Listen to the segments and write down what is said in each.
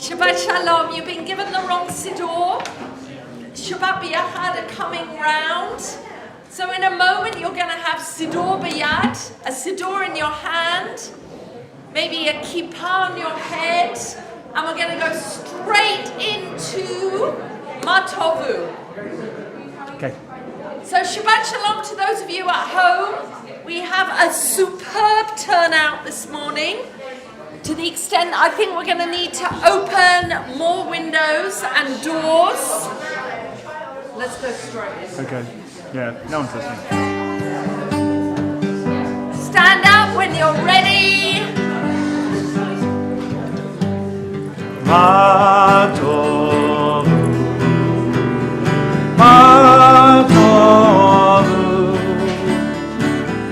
Shabbat Shalom, you've been given the wrong Siddur. Shabbat B'Yachad are coming round. So in a moment you're going to have Siddur B'Yad, a Siddur in your hand, maybe a kippah on your head, and we're going to go straight into Matovu. Okay. So Shabbat Shalom to those of you at home. We have a superb turnout this morning. To the extent I think we're going to need to open more windows and doors. Let's go straight. Okay. Yeah, no one's listening. Stand up when you're ready. Matovu, Matovu,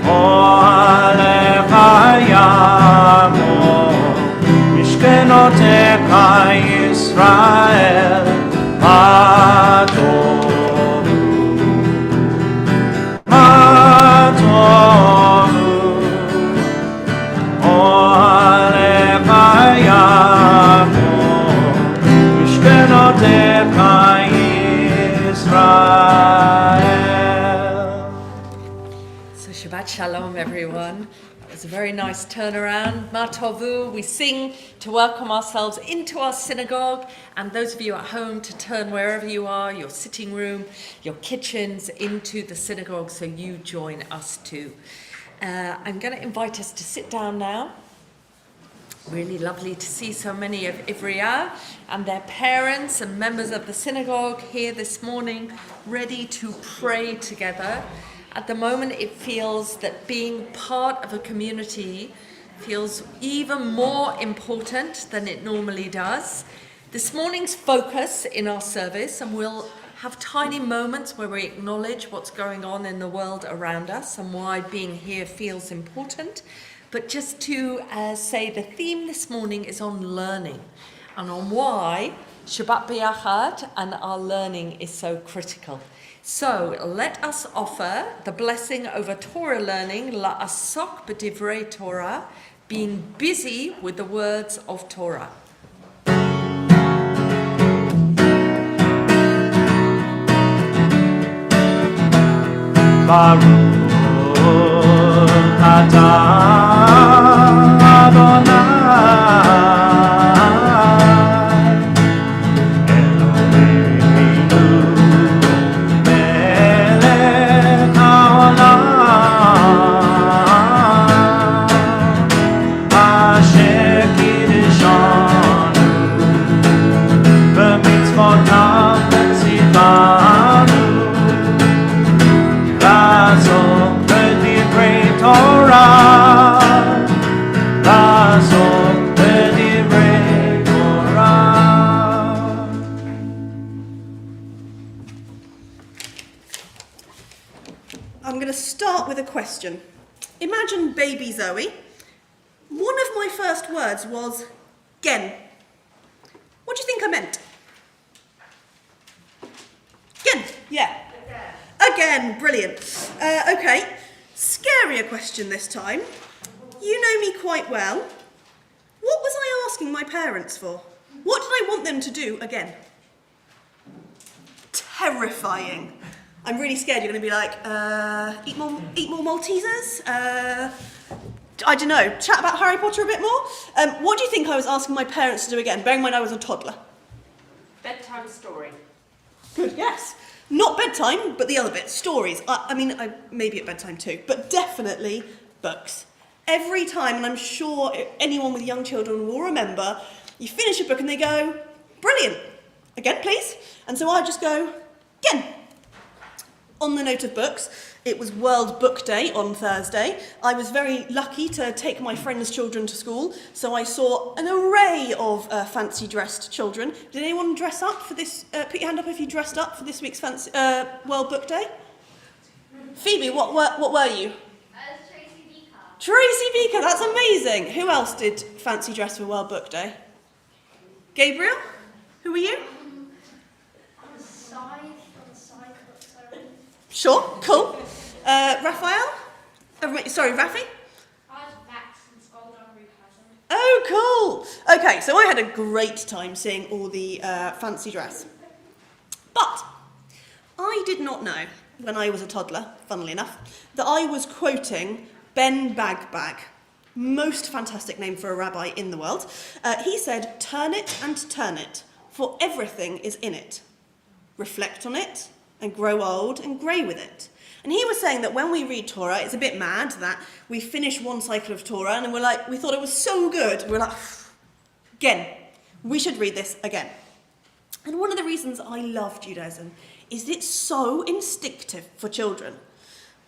Oleh Hayamo, Mishkenoteka Yisrael, Matovu, Matovu, Oleh Hayamo, Mishkenoteka Yisrael. So Shabbat Shalom everyone. It's a very nice turnaround. Matovu, we sing to welcome ourselves into our synagogue, and those of you at home to turn wherever you are, your sitting room, your kitchens, into the synagogue so you join us too. I'm going to invite us to sit down now. Really lovely to see so many of Ivriya and their parents and members of the synagogue here this morning, ready to pray together. At the moment, it feels that being part of a community feels even more important than it normally does. This morning's focus in our service, and we'll have tiny moments where we acknowledge what's going on in the world around us and why being here feels important. But just to say, the theme this morning is on learning and on why Shabbat B'Yachad and our learning is so critical. So let us offer the blessing over Torah learning, la'asok b'divrei Torah, being busy with the words of Torah. Baruch atah Adonai Eloheinu melech haolam asher kiddushanu b'mitzvotav v'tzivanu לעסוק בדברי תורה, לעסוק בדברי תורה. I'm going to start with a question. Imagine baby Zoe. One of my first words was gen. What do you think I meant? Gen, yeah. Again, brilliant. Okay, scarier question this time. You know me quite well. What was I asking my parents for? What did I want them to do again? Terrifying. I'm really scared you're going to be like, eat more Maltesers? I don't know, chat about Harry Potter a bit more? What do you think I was asking my parents to do again? Bearing in mind I was a toddler. Bedtime story. Good guess. Not bedtime, but the other bit, stories. I mean, maybe at bedtime too, but definitely books. Every time, and I'm sure anyone with young children will remember, you finish a book and they go, brilliant, again please. And so I just go, again. On the note of books, it was World Book Day on Thursday. I was very lucky to take my friends' children to school, so I saw an array of fancy-dressed children. Did anyone dress up for this? Put your hand up if you dressed up for this week's fancy World Book Day. Phoebe, what were you? Tracy Beaker. Tracy Beaker, that's amazing. Who else did fancy dress for World Book Day? Gabriel, who were you? On the side, Sure, cool. Raphael? Sorry, Rafi? I was Max and Skolder and Ruth Oh, cool. Okay, so I had a great time seeing all the fancy dress. But I did not know, when I was a toddler, funnily enough, that I was quoting Ben Bagbag. Most fantastic name for a rabbi in the world. He said, "Turn it and turn it, for everything is in it. Reflect on it, and grow old and grey with it." And he was saying that when we read Torah, it's a bit mad that we finish one cycle of Torah and we thought it was so good. We're like, again, we should read this again. And one of the reasons I love Judaism is that it's so instinctive for children.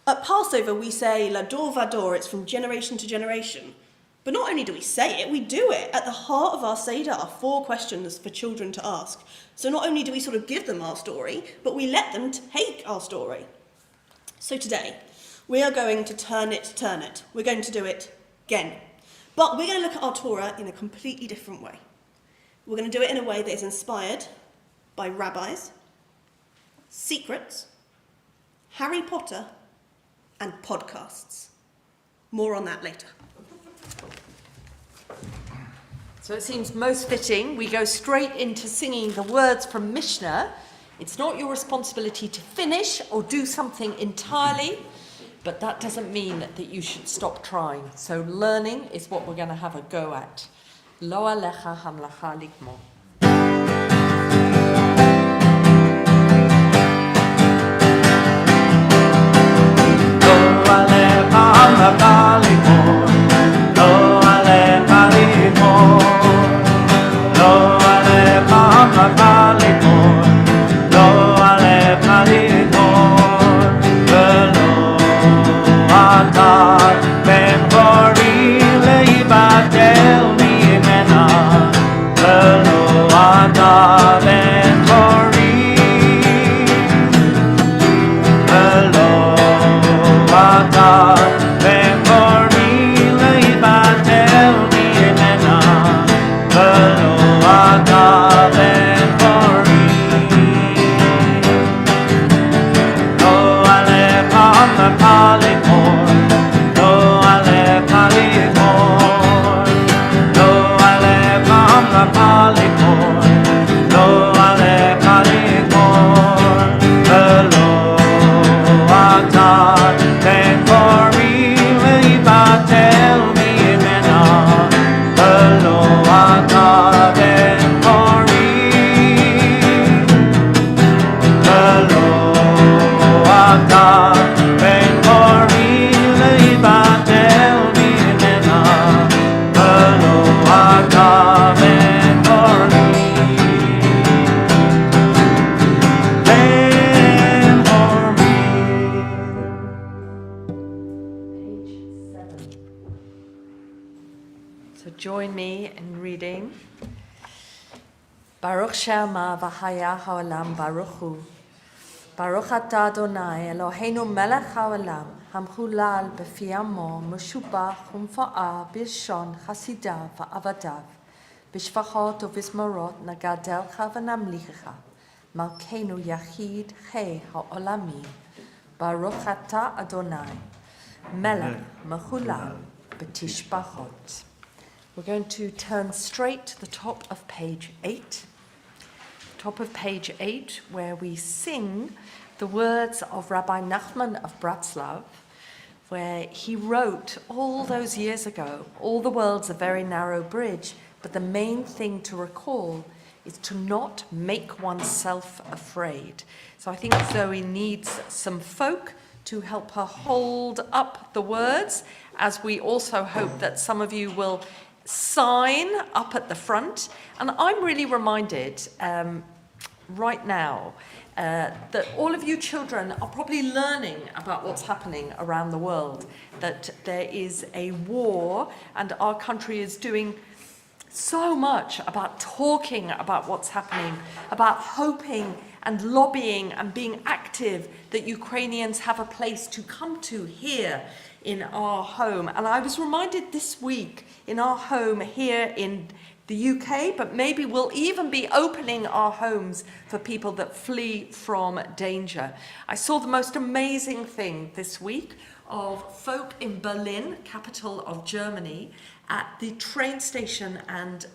At Passover, we say, Lador Vador, it's from generation to generation. But not only do we say it, we do it. At the heart of our Seder are 4 questions for children to ask. So not only do we sort of give them our story, but we let them take our story. So today, we are going to turn it. We're going to do it again. But we're going to look at our Torah in a completely different way. We're going to do it in a way that is inspired by rabbis, secrets, Harry Potter, and podcasts. More on that later. So it seems most fitting we go straight into singing the words from Mishnah. It's not your responsibility to finish or do something entirely, but that doesn't mean that you should stop trying. So learning is what we're going to have a go at. Lo alecha hamlacha likmo. So join me in reading. Baruch Shema v'haya ha'olam baruch hu. Baruch atah Adonai Eloheinu melech ha'olam hamchulal b'fi amo meshubach umfa'a b'lshon chasidav v'avadav b'shvachot u'vizmorot nagadelcha v'namlichecha malkeinu yachid chei ha'olami Baruch atah Adonai melech mechulal b'tishbachot. We're going to turn straight to the top of page 8. Top of page 8, where we sing the words of Rabbi Nachman of Bratslav, where he wrote all those years ago, all the world's a very narrow bridge, but the main thing to recall is to not make oneself afraid. So I think Zoe needs some folk to help her hold up the words, as we also hope that some of you will sign up at the front. And I'm really reminded right now that all of you children are probably learning about what's happening around the world, that there is a war and our country is doing so much about talking about what's happening, about hoping and lobbying and being active that Ukrainians have a place to come to here in our home. And I was reminded this week in our home here in the UK, but maybe we'll even be opening our homes for people that flee from danger. I saw the most amazing thing this week of folk in Berlin, capital of Germany, at the train station and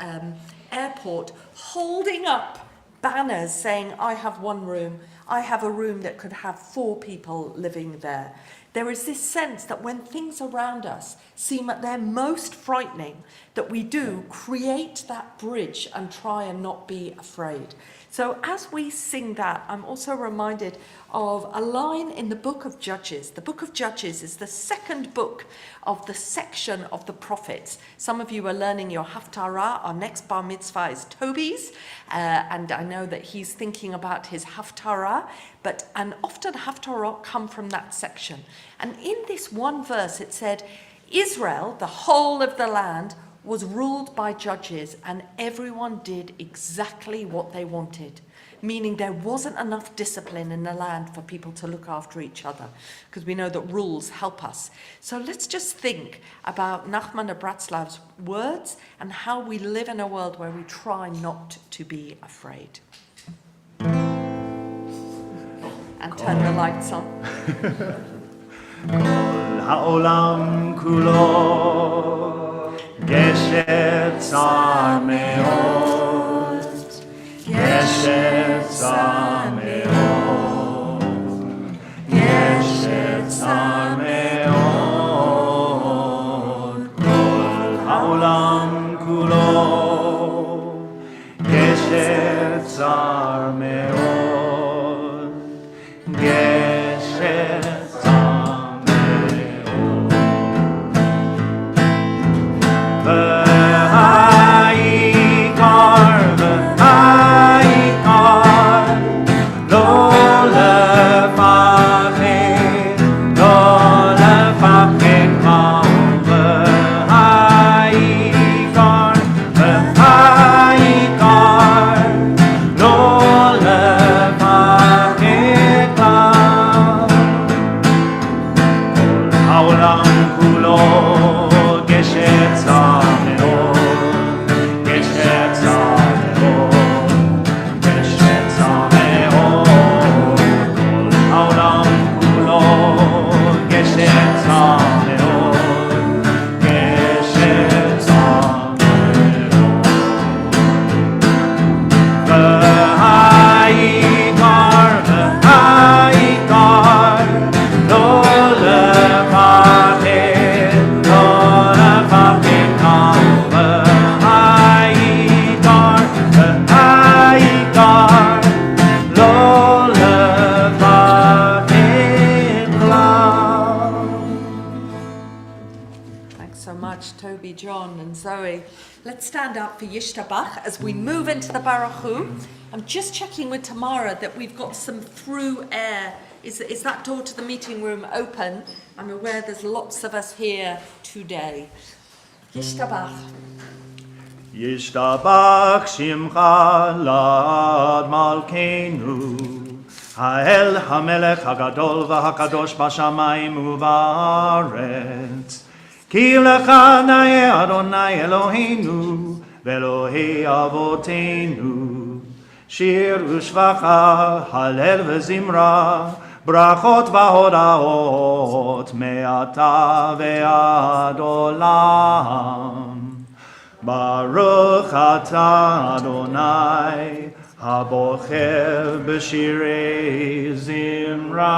airport, holding up banners saying, I have one room, I have a room that could have 4 people living there. There is this sense that when things around us seem at their most frightening, that we do create that bridge and try and not be afraid. So as we sing that, I'm also reminded of a line in the book of Judges. The book of Judges is the second book of the section of the prophets. Some of you are learning your Haftarah. Our next bar mitzvah is Toby's, and I know that he's thinking about his Haftarah, and often Haftarah come from that section. And in this one verse it said, Israel, the whole of the land, was ruled by judges, and everyone did exactly what they wanted, meaning there wasn't enough discipline in the land for people to look after each other, because we know that rules help us. So let's just think about Nachman of Bratslaw's words and how we live in a world where we try not to be afraid. And turn the lights on. העולם כולו גשם צר מאוד, גשם צר מאוד, גשם צר מאוד, כל העולם כולו גשם צר מאוד, גשם Let's stand up for Yishtabach as we move into the Baruch Hu. I'm just checking with Tamara that we've got some through air. Is that door to the meeting room open? I'm aware there's lots of us here today. Yishtabach. Yishtabach Shimcha Lad Malkeinu Ha'el HaMelech HaGadol VaHaKadosh B'Shamayim U'Ba'aretz Ki lecha na'eh Adonai Eloheinu Ve'Elohei Avoteinu Shir u'shvacha Halel ve'zimra Brachot v'hodaot Me'ata ve'ad olam Baruch atah Adonai Habocher b'shirei zimra.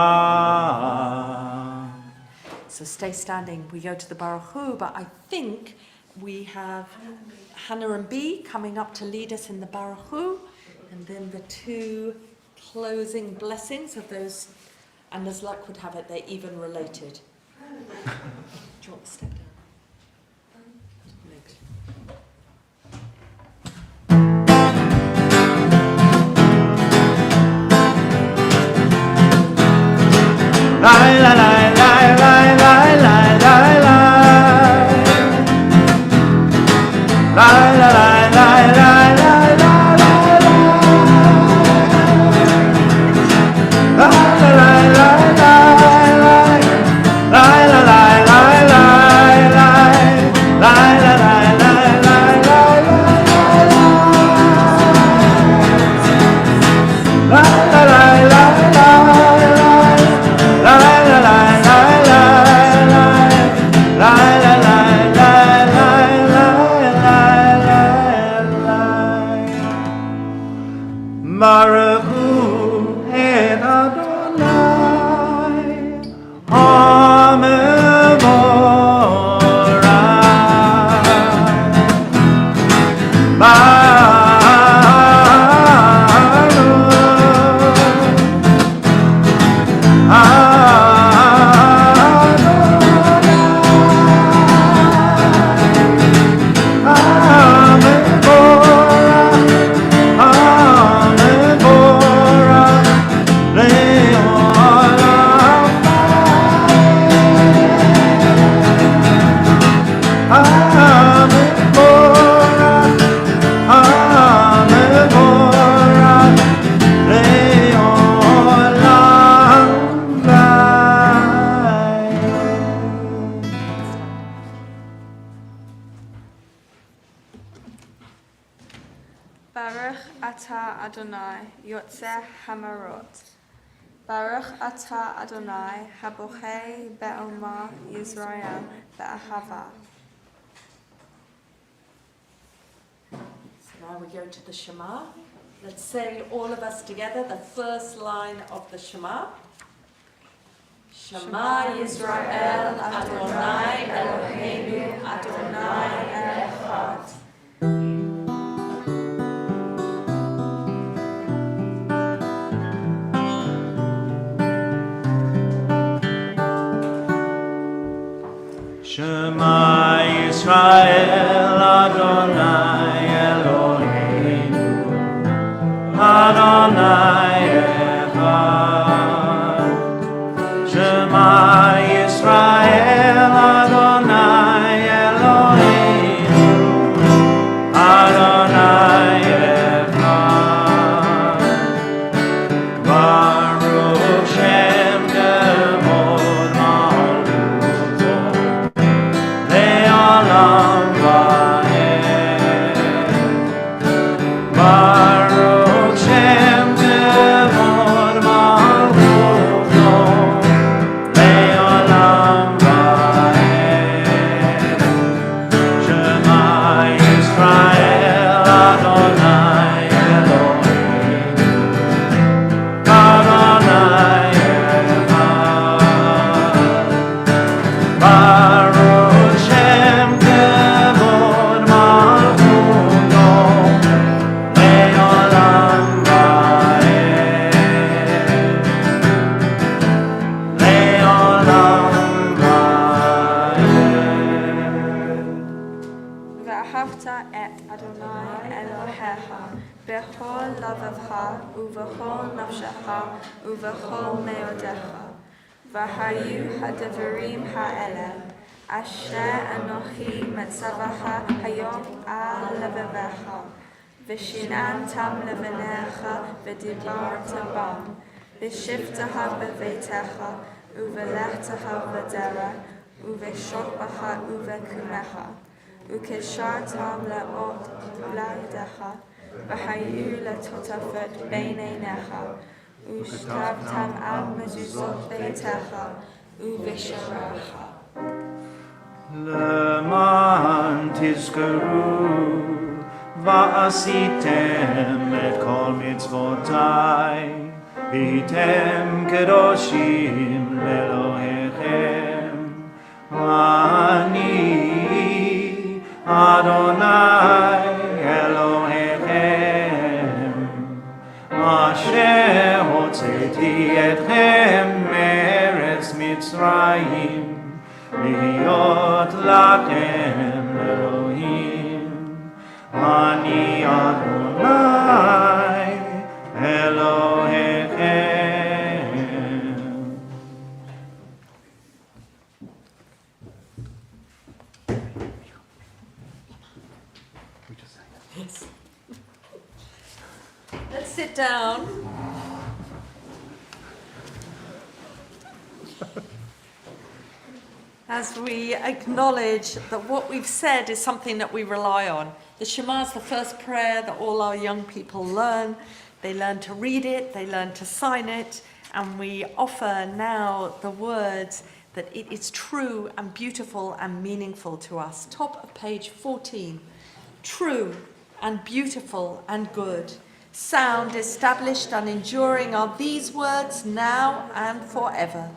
So stay standing. We go to the Baruch Hu, but I think we have Hannah and B coming up to lead us in the Baruch Hu, and then the 2 closing blessings of those, and as luck would have it, they're even related. Do you want to step down? La la la la la la la la la la la la la la la Baruch Hu et Adonai HaMevorach. Baruch atah Adonai Yotzeh Hamarot. Baruch atah Adonai Habochei Be'oma Yisrael Be'ahava. So now we go to the Shema. Let's say all of us together the first line of the Shema. Shema Yisrael Adonai Eloheinu Adonai Echad. Shema Yisrael Adonai Eloheinu Adonai Echad. Shema Yisrael Adonai Eloheinu Adonai Echad. Baruch Shem Kevod Malchuto Le'olam va'ed. Baruch Shem Kevod Malchuto Le'olam va'ed. Shema Yisrael Adonai Eloheinu Adonai Echad. Baruch Shem Kevod Malchuto Le'olam va'ed. Le'olam va'ed. Ve'ahavta et Adonai Elohecha bechol lavavcha uvechol nafshecha uvechol meodecha. V'hayu hadavarim ha'ele asher anochi metzavacha hayom al levavecha. V'shinantam levanecha v'dibarta bam. V'shiftaha beveitecha uvelechtecha v'derech uveshokbacha uvekumecha. Ukeshartam le'ot vladecha v'hayu le'totafet beineinecha ushtabtam al mezuzot beitecha uvesharecha. למען תזכרו ועשיתם את כל מצוותיי והייתם קדושים לאלוהיכם אני אדוני אלוהיכם אשר הוצאתי אתכם מארץ מצרים להיות לכם אלוהים אני אדוני אלוהיכם. Yes. Let's sit down. As we acknowledge that what we've said is something that we rely on. The Shema is the first prayer that all our young people learn. They learn to read it, they learn to sign it, and we offer now the words that it is true and beautiful and meaningful to us. Top of page 14. True and beautiful and good, Sound, established and enduring are these words now and forever.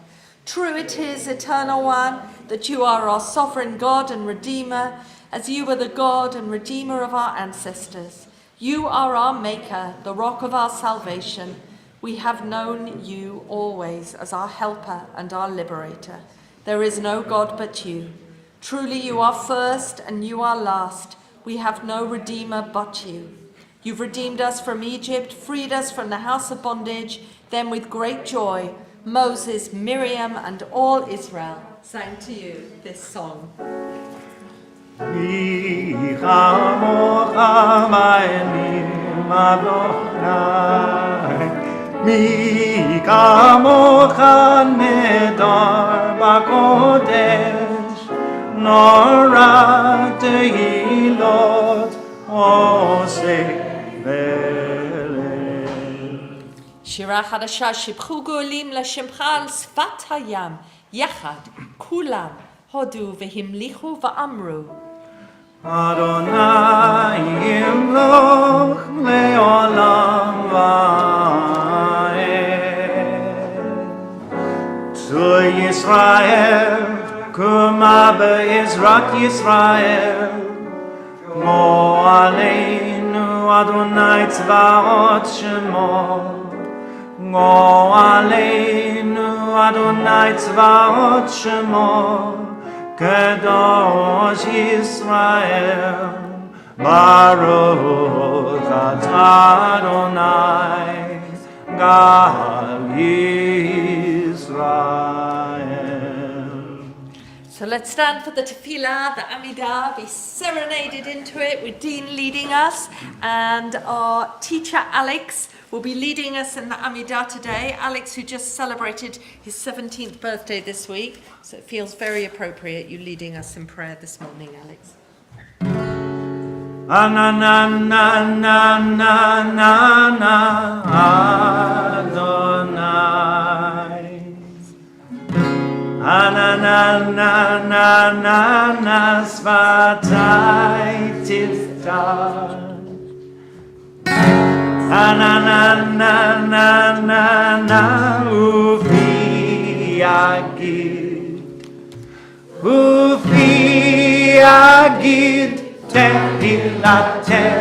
True it is, Eternal One, that you are our sovereign God and Redeemer, as you were the God and Redeemer of our ancestors. You are our Maker, the rock of our salvation. We have known you always as our helper and our liberator. There is no God but you. Truly you are first and you are last. We have no Redeemer but you. You've redeemed us from Egypt, freed us from the house of bondage. Then with great joy, Moses, Miriam, and all Israel sang to you this song. Mi chamocha ma'elim Adonai, mi chamocha nedar b'kodesh, nora tehilot oseh b'lev. שירה חדשה, שיבחו גאולים לשמך על שפת הים, יחד, כולם, הודו והמליכו ואמרו. Adonai yimloch le'olam va'ed. To Yisrael, kuma be'ezrat Yisrael, mo aleinu Adonai tzvaot shemo, mo aleinu Adonai tzvaot shemo, Kadosh Yisrael, Baruch atah Adonai, Gal Yisrael. So let's stand for the tefillah, the Amidah, be serenaded into it with Dean leading us, and our teacher Alex will be leading us in the Amidah today. Alex, who just celebrated his 17th birthday this week, so it feels very appropriate you leading us in prayer this morning, Alex. Adonai. Svatai tiftach. Ufi agid tehilatecha.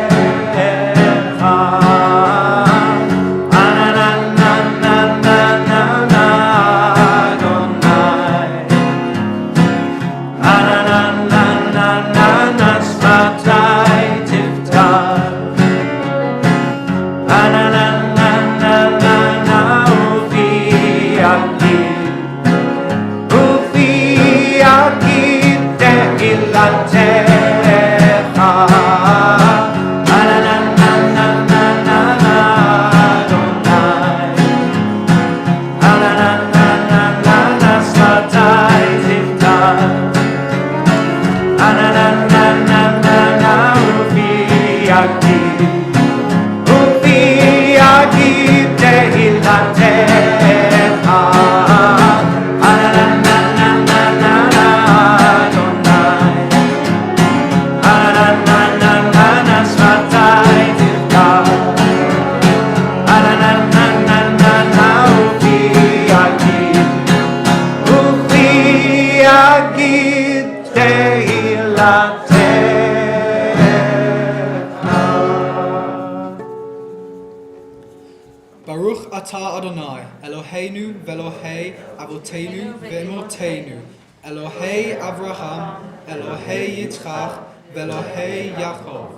Baruch atah Adonai, Eloheinu ve'Elohei Avoteinu ve'Emoteinu, Elohei Avraham, Elohei Yitzchak, ve'Elohei Yaakov,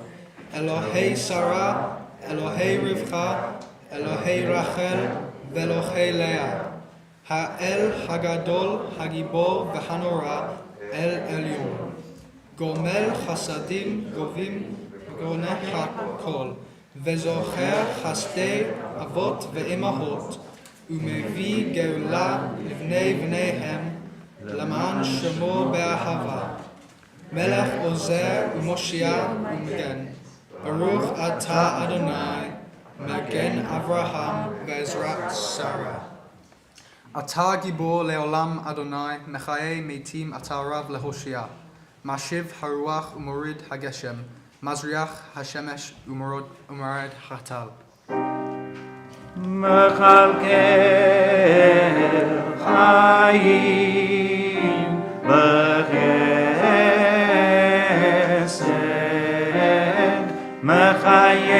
Elohei Sarah, Elohei Rivka, Elohei Rachel, ve'Elohei Leah, Ha'el Hagadol, Hagibor ve'Hanora, El Elyon, Gomel Chasadim Govim Goneh HaKol, וזוכר חסדי אבות ואימהות, ומביא גאולה לבני בניהם, למען שמו באהבה. מלך עוזר ומושיע ומגן. ברוך אתה אדוני, מגן אברהם ועזרת שרה. אתה גיבור לעולם אדוני, מחיי מתים אתה רב להושיע. משיב הרוח ומוריד הגשם. מזריח השמש ומורד החתל. מכלכל חיים בחסד מחיי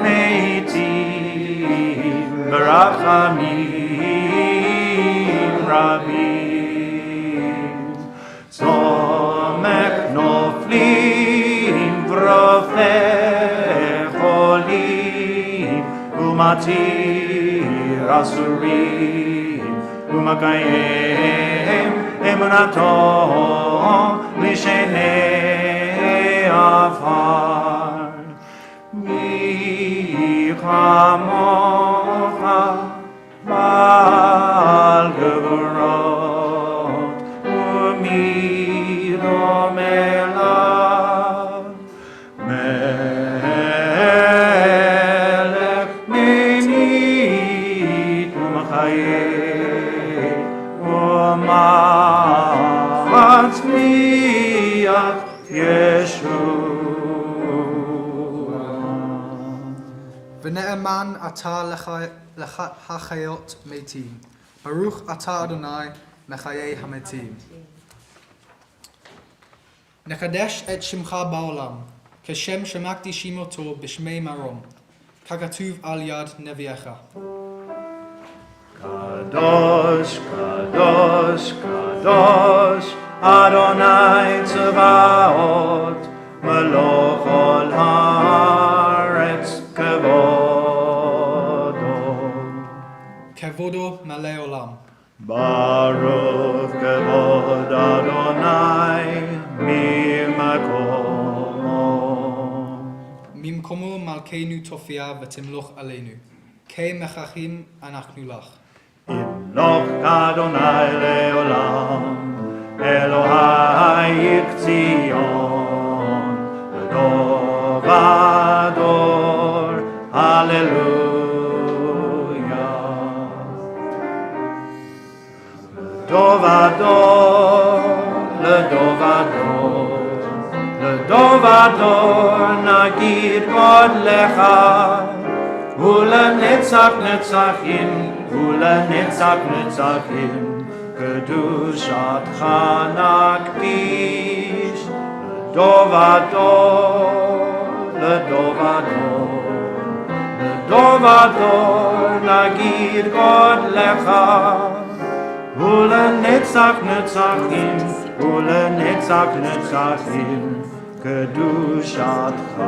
מתים ברחמים רבים צומח נופלים ורופא חולים ומתיר אסורים ומקיים אמונתו לשני עפר מי כמוך בעל גבורות ומי דומה לך מלך מנית ומחיה ומצמיח ישוע ונאמן אתה לחיות מתים. ברוך אתה אדוני מחיי המתים. נקדש את שמך בעולם, כשם שמקדישים אותו בשמי מרום, ככתוב על יד נביאך. קדוש, קדוש, קדוש, אדוני צבאות, מלוך כל הארץ כבודו. כבודו מלא עולם. ברוך כבוד אדוני ממקומו. ממקומו מלכנו תופיע ותמלוך עלינו, כמככים אנחנו לך. ימלוך אדוני לעולם, אלוהי ציון, לדור ודור, הללויה. לדור ודור, לדור ודור, לדור ודור, נגיד גודלך, ולנצח נצחים, ולנצח נצחים, קדושתך נקדיש, לדור ודור, לדור ודור, לדור ודור, נגיד גודלך, ולנצח נצחים, ולנצח נצחים, קדושתך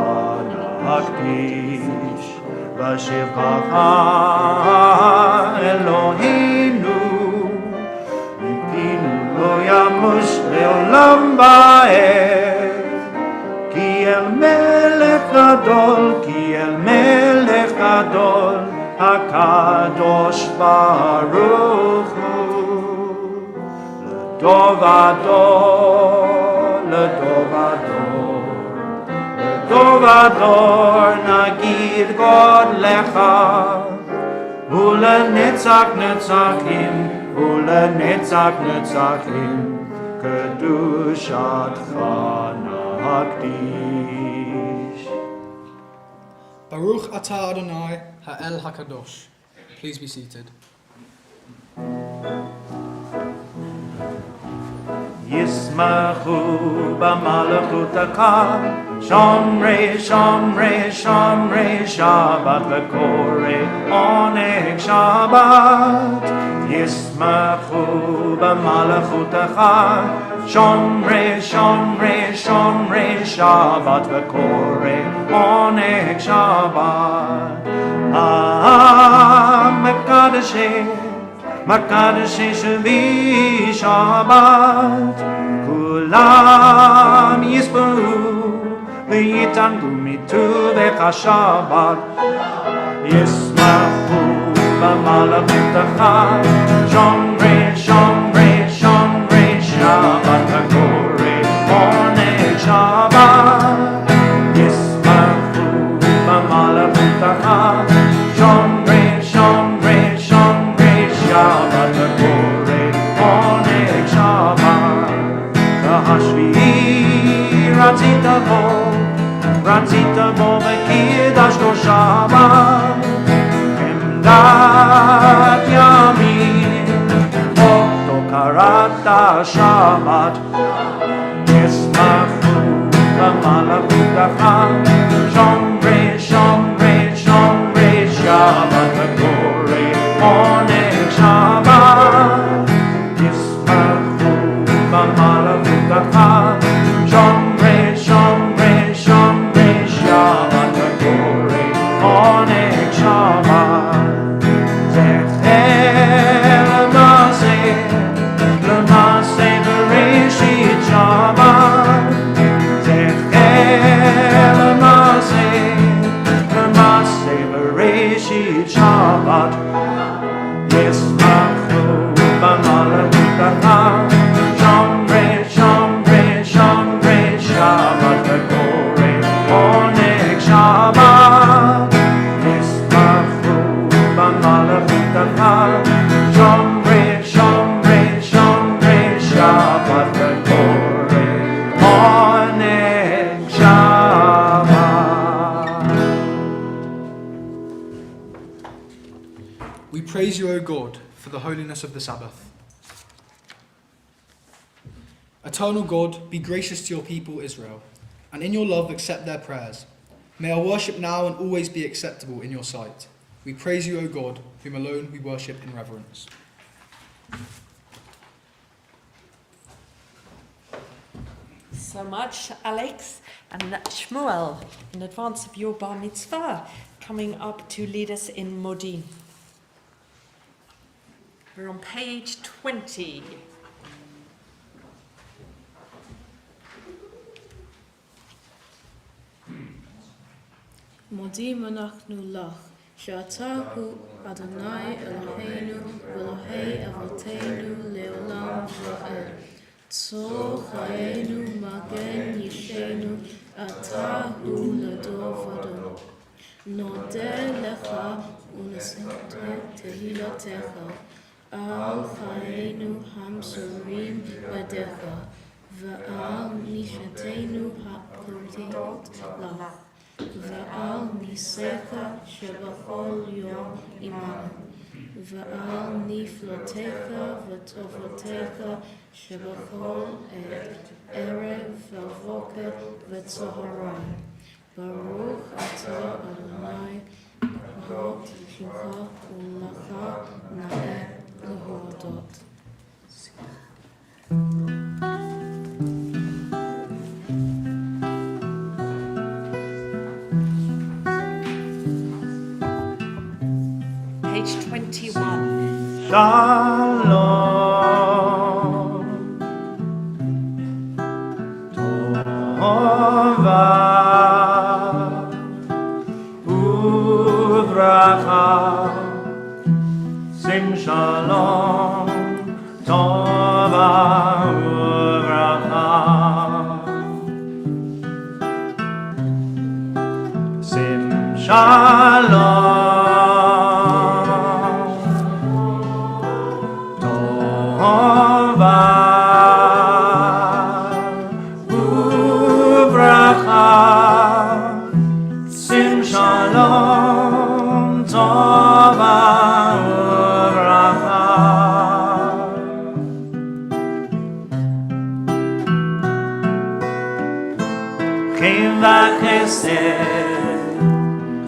נקדיש. בשבחך אלוהינו, מפינו לא ימוש לעולם ועד, כי אל מלך גדול, כי אל מלך גדול, הקדוש ברוך הוא, לדור ודור, לדור ודור. דור ודור נגיד גודלך, ולנצח נצחים, ולנצח נצחים, קדושתך נקדיש. ברוך אתה אדוני האל הקדוש. Please be seated. ישמחו במלכותך, שומרי שומרי שומרי שבת וקורא עונג שבת. ישמחו במלכותך, שומרי שומרי שומרי שבת וקורא עונג שבת. מקדשי מקדשי שבי שבת, כולם יספרו ויתענגו מטובך שבת. ישמחו במלכותך, שומרי שומרי שומרי שבת וקורא עונג שבת. ישמחו במלכותך, שומרי שומרי שומרי שבת וקורא עונג שבת. והשביעי רצית בו וקידשתו שבת. Shabbat Yamim, Oto Karata Shabbat, Yismachu B'malachutacha, Shomre, Shomre, Shomre, Shabbat V'korei Oneg Shabbat, Yismachu B'malachutacha, Shomre, Shomre, Shomre, Shabbat V'korei Oneg Shabbat. Zecher L'maseh Bereshit Shabbat. Zecher L'maseh Bereshit Shabbat. Yismachu B'malachutacha, Shomre, Shomre, Shomre, Shabbat V'korei Oneg Shabbat. Yismachu B'malachutacha, Shomre, Shomre, Shomre, Shabbat V'korei Oneg Shabbat. We praise you, O God, for the holiness of the Sabbath. Eternal God, be gracious to your people Israel, and in your love accept their prayers. May our worship now and always be acceptable in your sight. We praise you, O God, whom alone we worship in reverence. So much, Alex and Shmuel, in advance of your bar mitzvah, coming up to lead us in Modin. We're on page 20. מודים אנחנו לך, שאתה הוא אדוני אלוהינו ואלוהי אבותינו לעולם ועד. צור חיינו מגן ישנו, אתה הוא לדור ודור. נודה לך ונשאת תהילתך, על חיינו המסורים בדרך, ועל נשמתנו הפוריות לך. ועל ניסיך שבכל יום עמנו, ועל נפלותיך וטובותיך שבכל עת, ערב ובוקר וצהריים. ברוך אתה אדוני, ברוך שמך ולך נאה להודות. Page 21. Shalom Tova Uvracha Sim Shalom Tova Uvracha Sim Shalom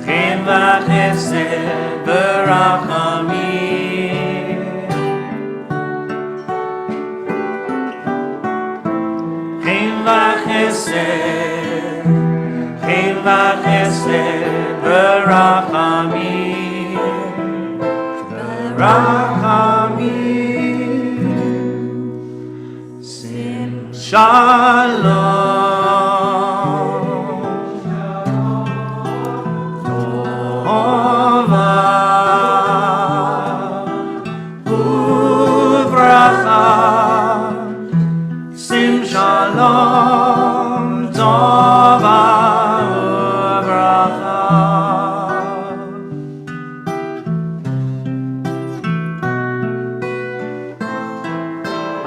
Chem v'chesed v'rachamim Chem v'chesed v'rachamim Sim Shalom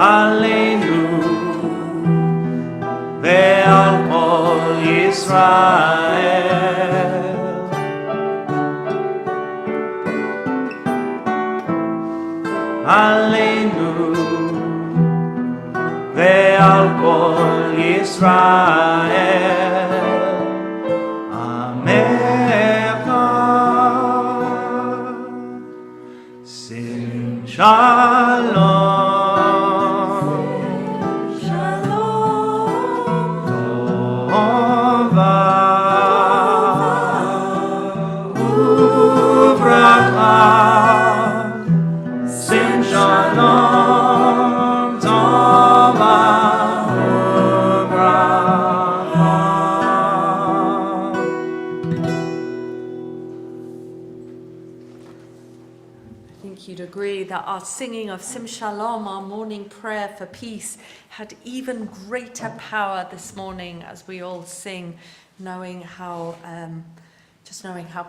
Aleinu ve'al kol Yisrael עלינו ועל כל ישראל עמך שים שלום that our singing of Sim Shalom, our morning prayer for peace, had even greater power this morning as we all sing, knowing how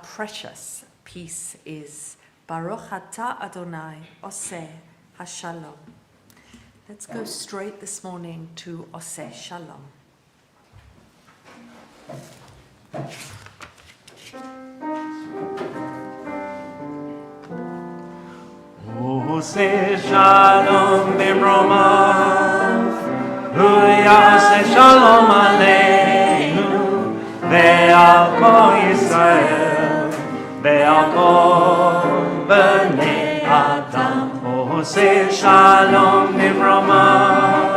precious peace is. Baruch atah Adonai oseh hashalom. Let's go straight this morning to oseh shalom. עושה שלום במרומיו, הוא יעשה שלום עלינו ועל כל ישראל ועל כל בני אדם. הוא עושה שלום במרומיו,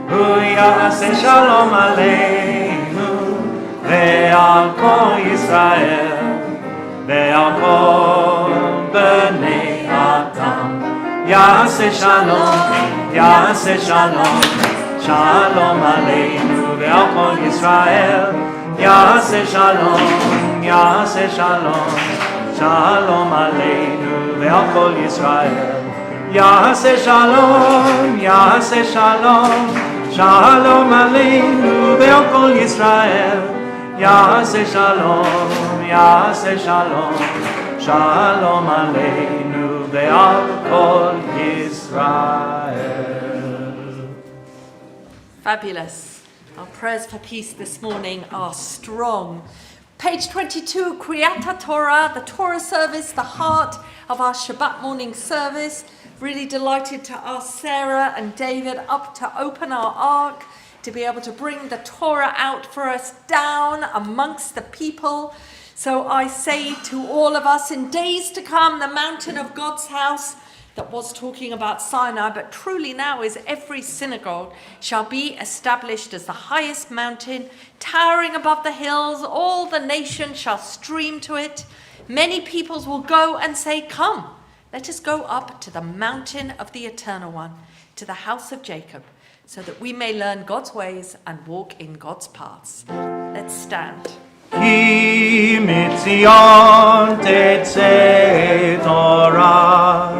הוא יעשה שלום עלינו ועל כל ישראל ועל כל בני אדם. יעשה שלום, יעשה שלום, שלום עלינו ועל כל ישראל. יעשה שלום, יעשה שלום, שלום עלינו ועל כל ישראל. יעשה שלום, יעשה שלום, שלום עלינו ועל כל ישראל. יעשה שלום, יעשה שלום, שלום עלינו ועל כל ישראל. Fabulous. Our prayers for peace this morning are strong. Page 22, Kriyat Torah, the Torah service, the heart of our Shabbat morning service. Really delighted to ask Sarah and David up to open our ark, to be able to bring the Torah out for us down amongst the people. So I say to all of us, in days to come, the mountain of God's house, that was talking about Sinai, but truly now is every synagogue, shall be established as the highest mountain, towering above the hills. All the nations shall stream to it. Many peoples will go and say, come, let us go up to the mountain of the Eternal One, to the house of Jacob, so that we may learn God's ways and walk in God's paths. Let's stand. כי מציון תצא תורה,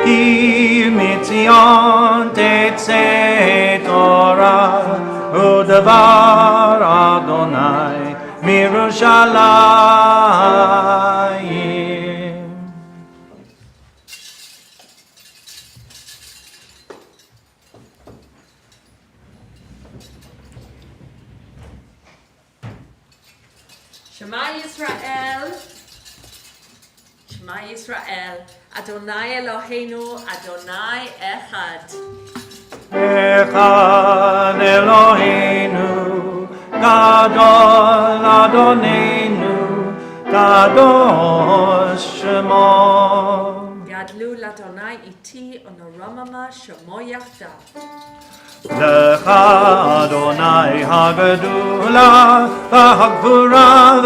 כי מציון תצא תורה, ודבר אדוני מירושלים. Shema Yisrael, Shema Yisrael, Adonai Eloheinu, Adonai Echad. Echad Eloheinu, Gadol Adonenu, Kadosh Shemo. Yadlu l'Adonai iti onoramama Shemo yachdav. לך אדוני הגדולה והגבורה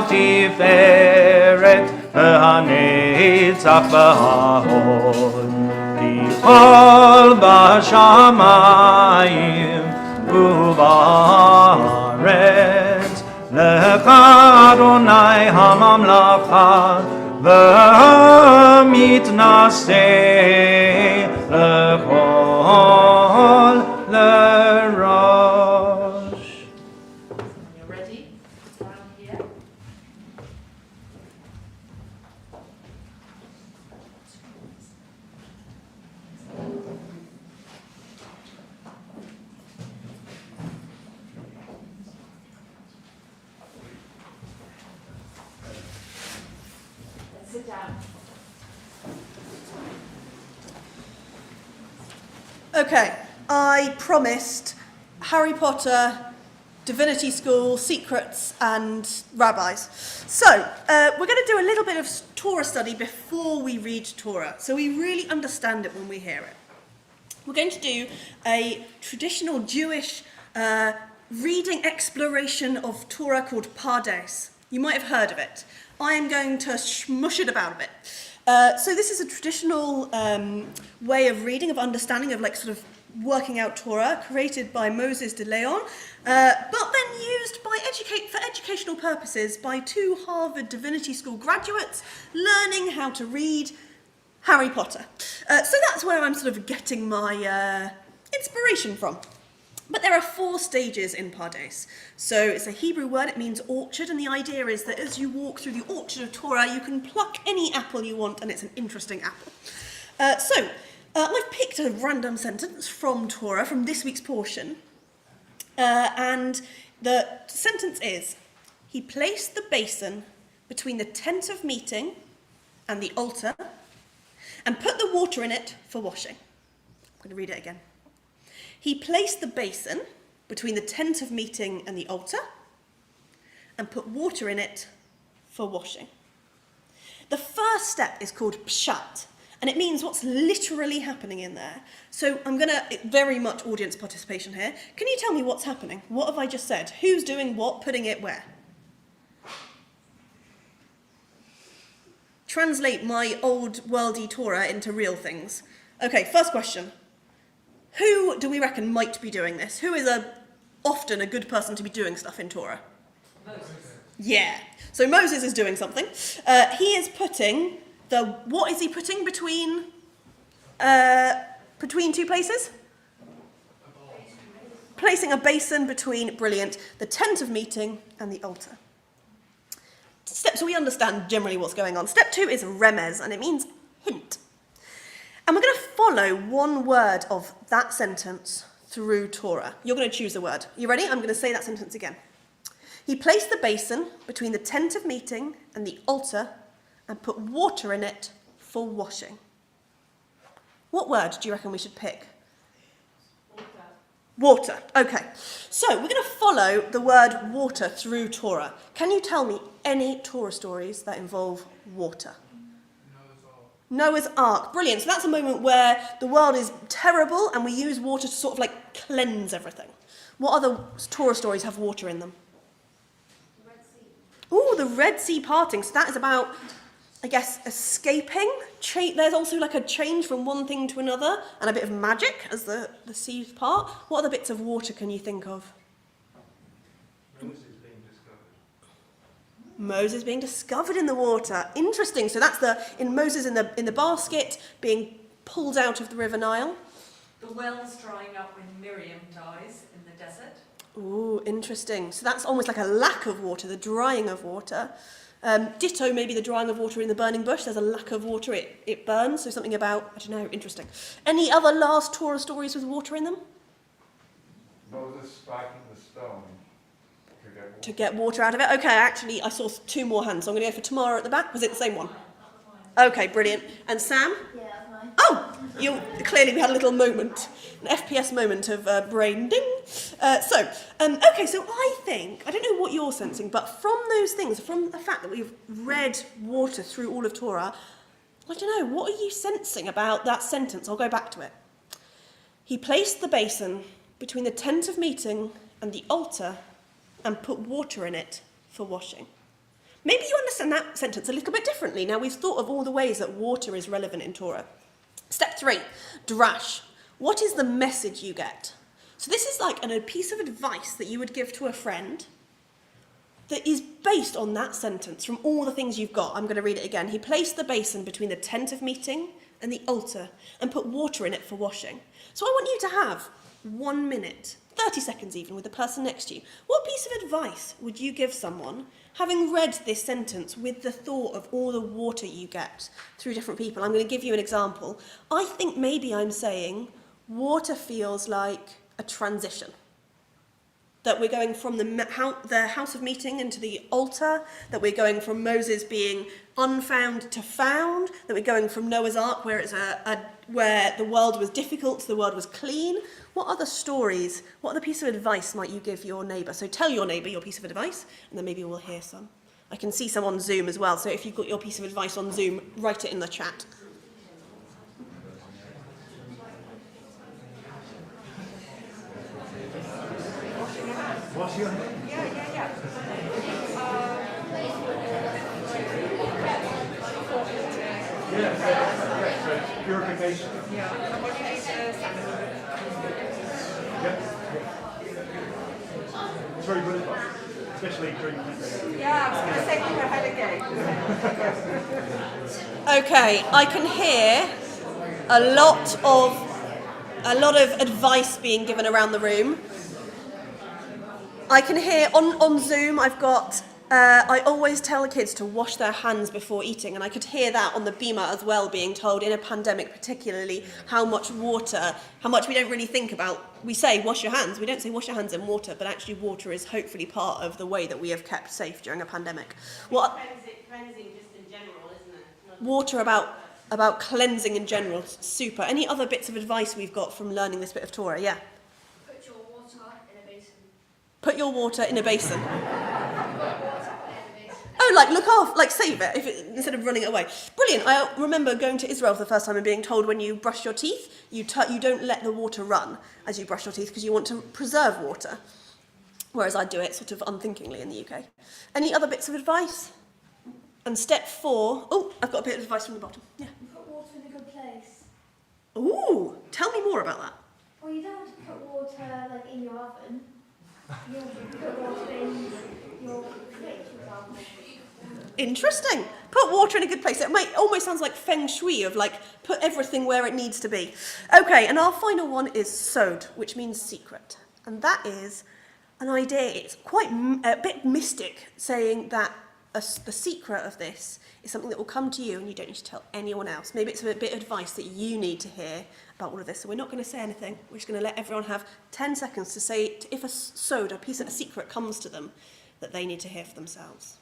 והתפארת והנצח וההוד תיפול בשמיים ובארץ. לך אדוני הממלכה והמתנשא לכל לראש. When you're ready, down here. Let's sit down. Okay, I promised Harry Potter, Divinity School, Secrets, and Rabbis. So, we're going to do a little bit of Torah study before we read Torah, so we really understand it when we hear it. We're going to do a traditional Jewish reading exploration of Torah called Pardes. You might have heard of it. I am going to smush it about a bit. So this is a traditional way of reading, of understanding, of like sort of working out Torah, created by Moses de Leon, but then used for educational purposes by two Harvard Divinity School graduates learning how to read Harry Potter. So that's where I'm sort of getting my inspiration from. But there are 4 stages in Pardes. So it's a Hebrew word, it means orchard, and the idea is that as you walk through the orchard of Torah, you can pluck any apple you want, and it's an interesting apple. I've picked a random sentence from Torah, from this week's portion, and the sentence is, he placed the basin between the tent of meeting and the altar, and put the water in it for washing. I'm going to read it again. He placed the basin between the tent of meeting and the altar, and put water in it for washing. The first step is called pshat, and it means what's literally happening in there. So I'm going to, very much audience participation here. Can you tell me what's happening? What have I just said? Who's doing what, putting it where? Translate my old worldy Torah into real things. Okay, first question. Who do we reckon might be doing this? Who is often a good person to be doing stuff in Torah? Moses. Yeah. So Moses is doing something. He is putting what is he putting between 2 places? Placing a basin between, brilliant, the tent of meeting and the altar. So we understand generally what's going on. Step 2 is remez, and it means hint. And we're going to follow one word of that sentence through Torah. You're going to choose a word. You ready? I'm going to say that sentence again. He placed the basin between the tent of meeting and the altar and put water in it for washing. What word do you reckon we should pick? Water. Okay. So we're going to follow the word water through Torah. Can you tell me any Torah stories that involve water? Noah's Ark. Brilliant. So that's a moment where the world is terrible and we use water to sort of like cleanse everything. What other Torah stories have water in them? The Red Sea. Ooh, the Red Sea parting. So that is about, I guess, escaping. There's also like a change from one thing to another and a bit of magic as the seas part. What other bits of water can you think of? Moses being discovered in the water. Interesting. So that's in Moses in the basket being pulled out of the River Nile. The wells drying up when Miriam dies in the desert. Ooh, interesting. So that's almost like a lack of water, the drying of water. Ditto maybe the drying of water in the burning bush. There's a lack of water, it burns. So something about, I don't know, interesting. Any other last Torah stories with water in them? Moses striking the stone to get water out of it. Okay, actually, I saw 2 more hands, so I'm going to go for Tamara at the back. Was it the same one? Okay, brilliant. And Sam? Yeah, that's mine. Oh! Clearly we had a little moment, an FPS moment of brain ding. Okay, so I think, I don't know what you're sensing, but from those things, from the fact that we've read water through all of Torah, I don't know, what are you sensing about that sentence? I'll go back to it. He placed the basin between the tent of meeting and the altar and put water in it for washing. Maybe you understand that sentence a little bit differently. Now we've thought of all the ways that water is relevant in Torah. Step 3, drash. What is the message you get? So this is like a piece of advice that you would give to a friend that is based on that sentence from all the things you've got. I'm going to read it again. He placed the basin between the tent of meeting and the altar and put water in it for washing. So I want you to have 1 minute, 30 seconds even, with the person next to you. What piece of advice would you give someone having read this sentence with the thought of all the water you get through different people? I'm going to give you an example. I think maybe I'm saying water feels like a transition. That we're going from the house of meeting into the altar, that we're going from Moses being unfound to found, that we're going from Noah's Ark, where it's where the world was difficult, the world was clean. What other stories, what other piece of advice might you give your neighbour? So tell your neighbour your piece of advice, and then maybe we'll hear some. I can see some on Zoom as well, so if you've got your piece of advice on Zoom, write it in the chat. What's your name? Yeah, purification. It's very good advice, especially during Okay, I can hear a lot of advice being given around the room. I can hear on Zoom, I've got, I always tell the kids to wash their hands before eating, and I could hear that on the beamer as well, being told in a pandemic particularly how much we don't really think about. We say wash your hands, we don't say wash your hands in water, but actually water is hopefully part of the way that we have kept safe during a pandemic. Cleansing just in general, isn't it? Water about cleansing in general, super. Any other bits of advice we've got from learning this bit of Torah? Yeah. Put your water in a basin. Put your water in a basin. Oh, like look off, like save it, instead of running it away. Brilliant. I remember going to Israel for the first time and being told when you brush your teeth, you don't let the water run as you brush your teeth because you want to preserve water. Whereas I do it sort of unthinkingly in the UK. Any other bits of advice? And step 4, oh, I've got a bit of advice from the bottom. Yeah. Put water in a good place. Ooh, tell me more about that. Well, you don't want to put water like in your oven. You want to put water in your fridge, for example. Interesting. Put water in a good place. It almost sounds like feng shui of like put everything where it needs to be. Okay, and our final one is sod, which means secret. And that is an idea, it's quite a bit mystic, saying that the secret of this is something that will come to you and you don't need to tell anyone else. Maybe it's a bit of advice that you need to hear about all of this. So we're not going to say anything. We're just going to let everyone have 10 seconds to say if a sod, a secret comes to them that they need to hear for themselves.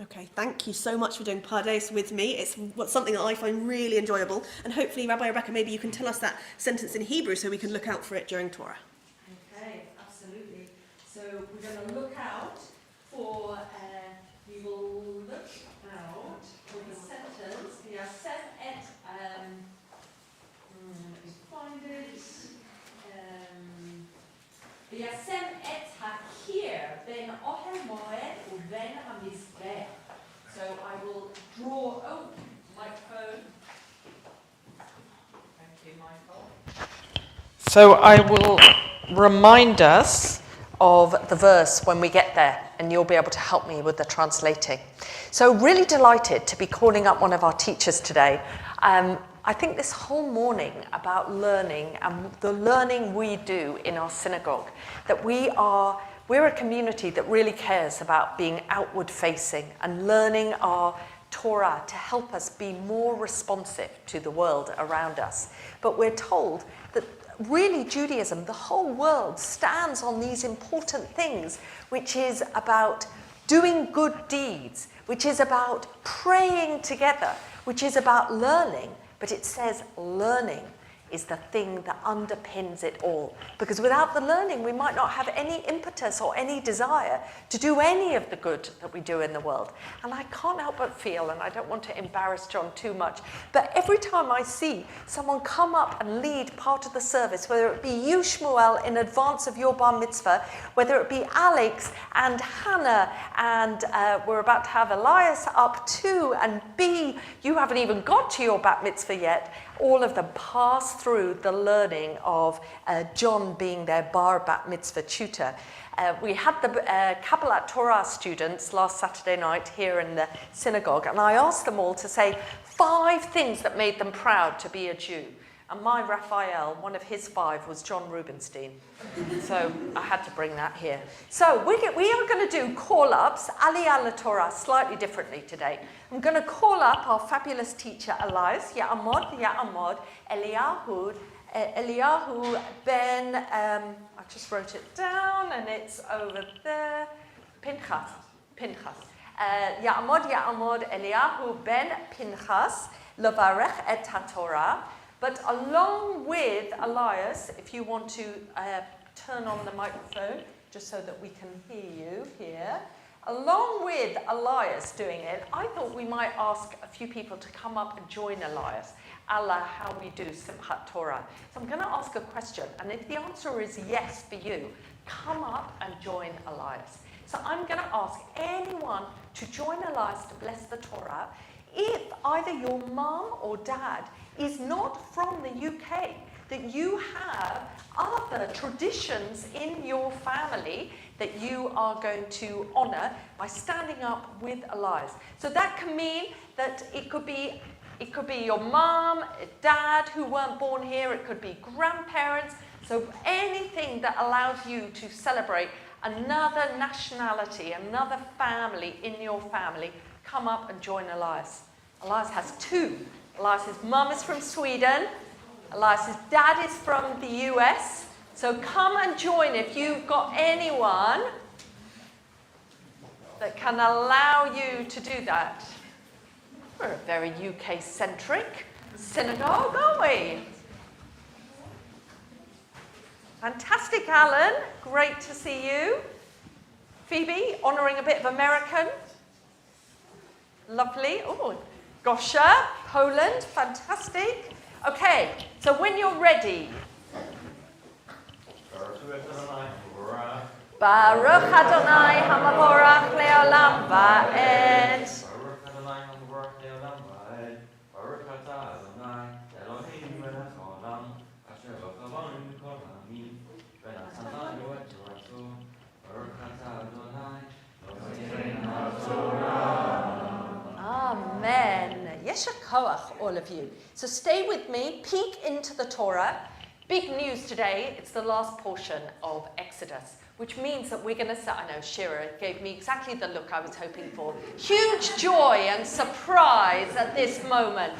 Okay, thank you so much for doing Pardes with me. It's something that I find really enjoyable. And hopefully, Rabbi Rebecca, maybe you can tell us that sentence in Hebrew so we can look out for it during Torah. Okay, absolutely. So we're going to look out for, we will look out for the sentence, Yasem et, let me find it, Yasem et hakir ben ohel moed uven hamizbeh. So I will draw, microphone. Thank you, Michael. So I will remind us of the verse when we get there, and you'll be able to help me with the translating. So really delighted to be calling up one of our teachers today. I think this whole morning about learning and the learning we do in our synagogue, that we're a community that really cares about being outward facing and learning our Torah to help us be more responsive to the world around us. But we're told that really Judaism, the whole world, stands on these important things, which is about doing good deeds, which is about praying together, which is about learning. But it says learning is the thing that underpins it all. Because without the learning, we might not have any impetus or any desire to do any of the good that we do in the world. And I can't help but feel, and I don't want to embarrass John too much, but every time I see someone come up and lead part of the service, whether it be you, Shmuel, in advance of your bar mitzvah, whether it be Alex and Hannah, and we're about to have Elias up too, and B, you haven't even got to your bat mitzvah yet, all of them pass through the learning of John being their bar bat mitzvah tutor. We had the Kabbalat Torah students last Saturday night here in the synagogue, and I asked them all to say 5 things that made them proud to be a Jew. And my Raphael, one of his 5 was John Rubinstein. So I had to bring that here. So we are going to do call-ups, Aliyah LaTorah, slightly differently today. I'm going to call up our fabulous teacher, Elias, Ya'amod, Eliyahu ben, I just wrote it down, and it's over there, Pinchas. Ya'amod Eliyahu ben Pinchas, levarech et haTorah. But along with Elias, if you want to turn on the microphone, just so that we can hear you here, along with Elias doing it, I thought we might ask a few people to come up and join Elias, a la how we do Simchat Torah. So I'm going to ask a question, and if the answer is yes for you, come up and join Elias. So I'm going to ask anyone to join Elias to bless the Torah if either your mum or dad is not from the UK, that you have other traditions in your family that you are going to honour by standing up with Elias. So that can mean that it could be your mum, dad who weren't born here, it could be grandparents, so anything that allows you to celebrate another nationality, another family in your family, come up and join Elias. Elias has 2. Elias's mum is from Sweden. Elias's dad is from the US. So come and join if you've got anyone that can allow you to do that. We're a very UK-centric synagogue, aren't we? Fantastic, Alan. Great to see you. Phoebe, honouring a bit of American. Lovely. Oh, Gosha, Poland. Fantastic. Okay, so when you're ready. Baruch Adonai Hamavorach Leolam Va'ed. Amen. Yesha koach, all of you. So stay with me, peek into the Torah. Big news today, it's the last portion of Exodus, which means that we're going to say, I know Shira gave me exactly the look I was hoping for. Huge joy and surprise at this moment.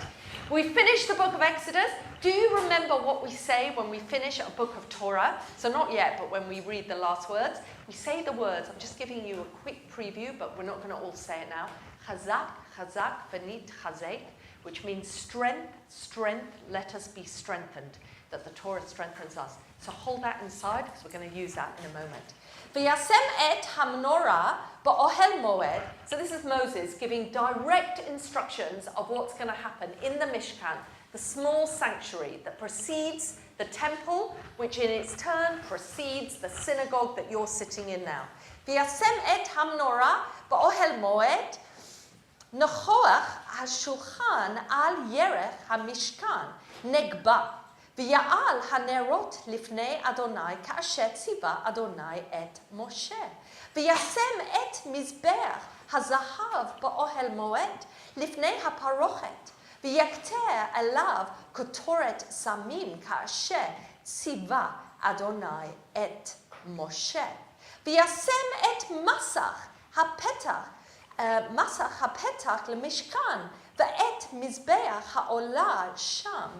We finished the book of Exodus. Do you remember what we say when we finish a book of Torah? So not yet, but when we read the last words, we say the words. I'm just giving you a quick preview, but we're not going to all say it now. Chazak, chazak, v'nit chazek, which means strength, strength, let us be strengthened. That the Torah strengthens us. So hold that inside, because we're going to use that in a moment. V'yasem et hamnorah ba'ohel moed. So this is Moses giving direct instructions of what's going to happen in the Mishkan, the small sanctuary that precedes the temple, which in its turn precedes the synagogue that you're sitting in now. V'yasem et hamnorah ba'ohel moed. Nochoach hashulchan al yerech hamishkan negba. V'ya'al hanerot lifnei Adonai ka'asher tziva Adonai et Moshe. V'yasem et mizbeach hazahav ba'ohel moed lifnei haparochet. V'yakter elav kotoret samim ka'asher tziva Adonai et Moshe. V'yasem et masach hapetach lemishkan v'et mizbeach ha'olah sham.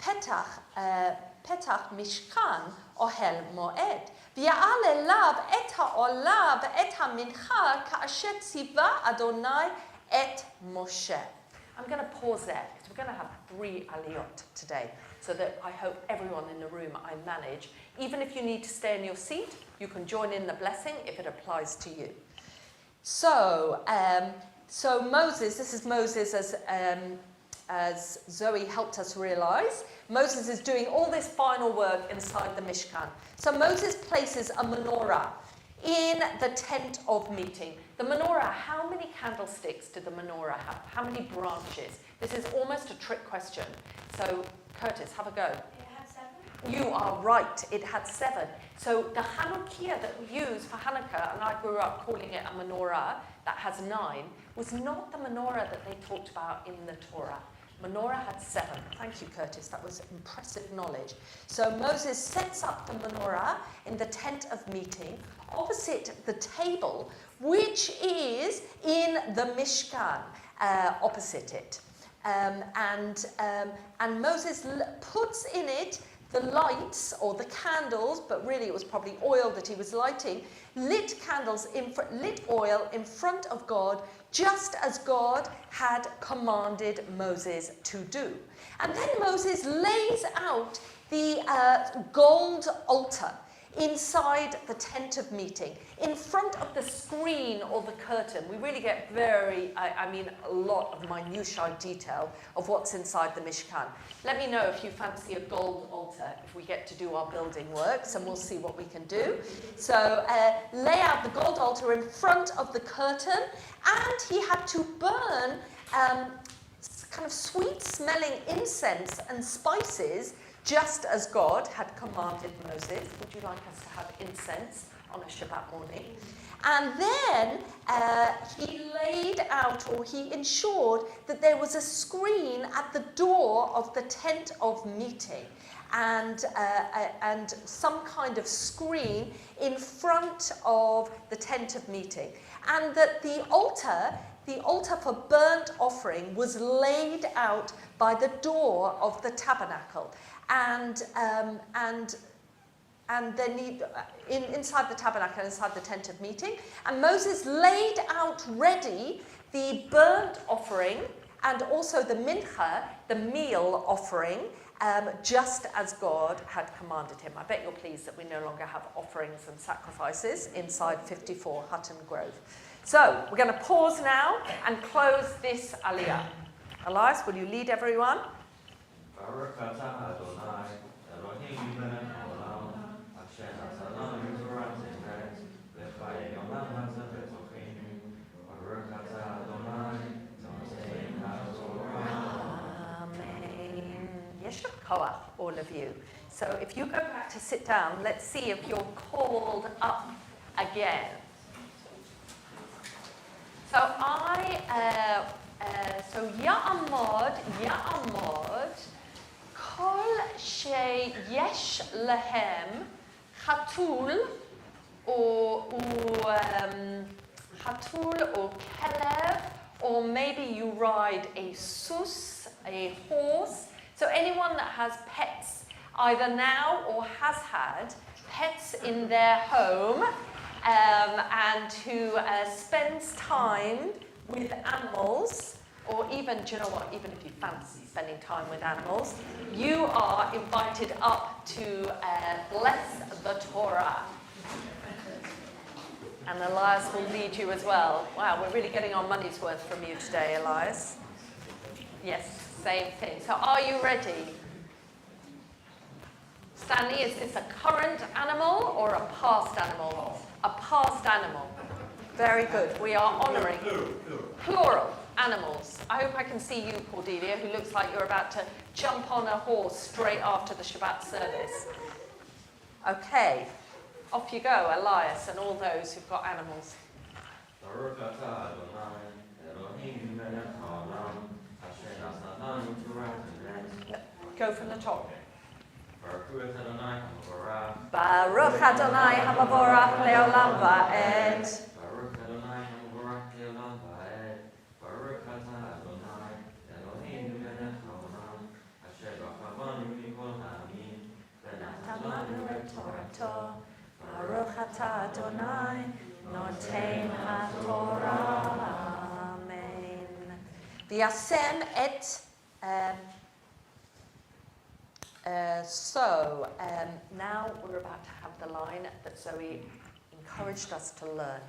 Petach Mishkan Ohel Moed. V'ya'al elav et ha'olah ve'et ha'mincha ka'asher tziva Adonai et Moshe. I'm going to pause there because we're going to have 3 aliyot today, so that I hope everyone in the room I manage. Even if you need to stay in your seat, you can join in the blessing if it applies to you. So Moses, this is Moses as Zoe helped us realize, Moses is doing all this final work inside the Mishkan. So Moses places a menorah in the tent of meeting. The menorah, how many candlesticks did the menorah have? How many branches? This is almost a trick question. So Curtis, have a go. It had 7. You are right, it had 7. So the Hanukkah that we use for Hanukkah, and I grew up calling it a menorah that has 9, was not the menorah that they talked about in the Torah. Menorah had 7. Thank you, Curtis. That was impressive knowledge. So Moses sets up the menorah in the tent of meeting opposite the table, which is in the Mishkan, opposite it. And Moses puts in it the lights or the candles, but really it was probably oil that he was lighting, lit oil in front of God, just as God had commanded Moses to do. And then Moses lays out the gold altar inside the tent of meeting, in front of the screen or the curtain. We really get a lot of minutiae detail of what's inside the Mishkan. Let me know if you fancy a gold altar, if we get to do our building works, and we'll see what we can do. So lay out the gold altar in front of the curtain, and he had to burn kind of sweet-smelling incense and spices, just as God had commanded Moses. Would you like us to have incense on a Shabbat morning? And then he laid out, or he ensured that there was a screen at the door of the tent of meeting, and some kind of screen in front of the tent of meeting. And that the altar for burnt offering was laid out by the door of the tabernacle. And then inside the tabernacle, inside the tent of meeting. And Moses laid out ready the burnt offering and also the mincha, the meal offering, just as God had commanded him. I bet you're pleased that we no longer have offerings and sacrifices inside 54 Hutton Grove. So we're going to pause now and close this aliyah. Elias, will you lead everyone? Koach, all of you. So if you go back to sit down, let's see if you're called up again. So Ya'amod, Kol sheyesh lehem chatul or kelev, or maybe you ride a sus, a horse. So anyone that has pets, either now or has had pets in their home, and who spends time with animals, or even, do you know what, even if you fancy spending time with animals, you are invited up to bless the Torah. And Elias will lead you as well. Wow, we're really getting our money's worth from you today, Elias. Yes. Same thing. So are you ready? Stanley, is this a current animal or a past animal? A past animal. Very good. We are honouring plural animals. I hope I can see you, Cordelia, who looks like you're about to jump on a horse straight after the Shabbat service. Okay. Off you go, Elias, and all those who've got animals. Go from the top. Baruch Adonai Hamavorach Leolam Va'ed. Baruch Atah Adonai Noten HaTorah. Amen. V'yasem et. Now we're about to have the line that Zoe encouraged us to learn.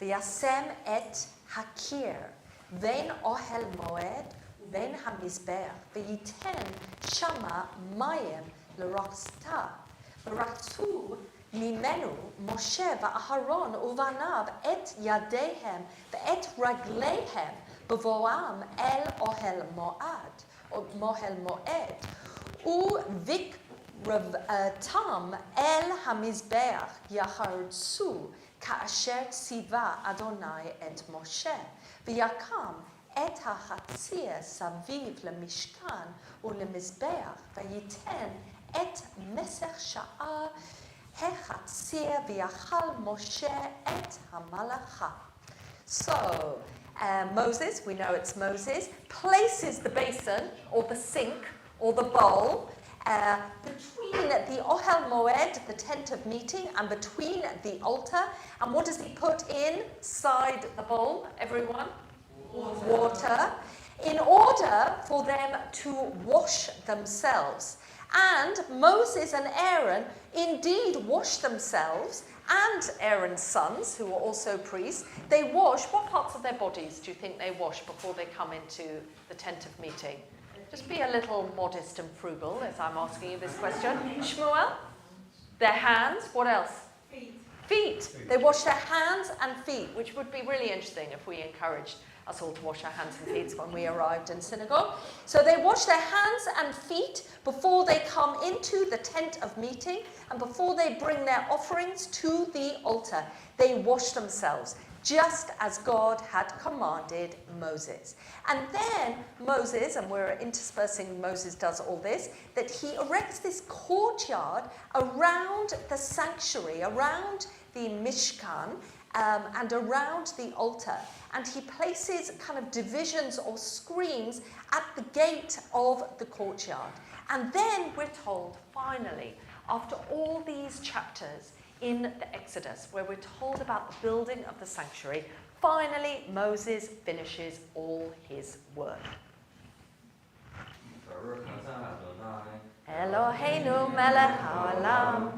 V'yasem et hakir, ven ohel moed, ven hamizbeach, v'yiten shama mayim l'raksta, v'ratzu mimenu Moshe v'Aharon uvanav et yadehem v'et raglehem b'voam el ohel moed, or mohel moed. Uvik tam el hamizbeach yahartsu kaasher tziva Adonai et Moshe v'yakam את החציר סביב למשכן ולמזבח, וייתן את משך שעה החציר ויאכל משה את המלאכה. So, Moses, we know it's Moses, places the basin or the sink or the bowl between the Ohel Moed, the tent of meeting, and between the altar. And what does he put inside the bowl, everyone? Water. In order for them to wash themselves. And Moses and Aaron indeed washed themselves, and Aaron's sons, who were also priests, they wash. What parts of their bodies do you think they wash before they come into the tent of meeting? Just be a little modest and frugal as I'm asking you this question. Shmuel? Their hands. What else? Feet. They wash their hands and feet, which would be really interesting if we encouraged us all to wash our hands and feet when we arrived in synagogue. So they wash their hands and feet before they come into the tent of meeting and before they bring their offerings to the altar. They wash themselves, just as God had commanded Moses. And then Moses, and we're interspersing Moses does all this, that he erects this courtyard around the sanctuary, around the Mishkan, and around the altar. And he places kind of divisions or screens at the gate of the courtyard. And then we're told, finally, after all these chapters in the Exodus, where we're told about the building of the sanctuary, finally Moses finishes all his work. Eloheinu melech haolam,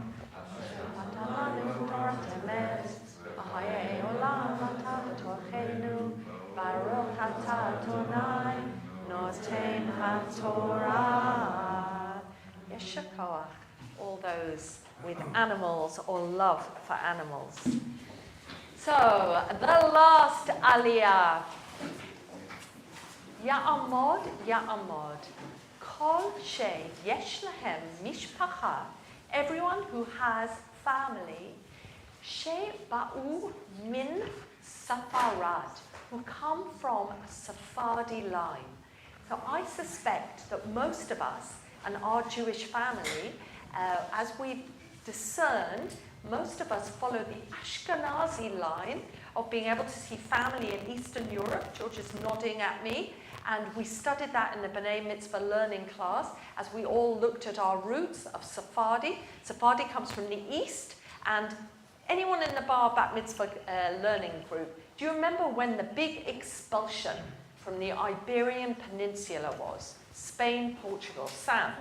Hayei olam ata b'torchenu, Baruch atah Adonai, noten haTorah. Yesher koach, all those with animals or love for animals. So, the last aliyah. Ya'amod, kol sheyesh lahem mishpacha, everyone who has family, Ba'u min Safarad, who come from a Sephardi line. So I suspect that most of us and our Jewish family, as we discern, most of us follow the Ashkenazi line of being able to see family in Eastern Europe. George is nodding at me. And we studied that in the B'nai Mitzvah learning class as we all looked at our roots of Sephardi. Sephardi comes from the East, and anyone in the Bar Bat Mitzvah learning group, do you remember when the big expulsion from the Iberian Peninsula was? Spain, Portugal. Sam?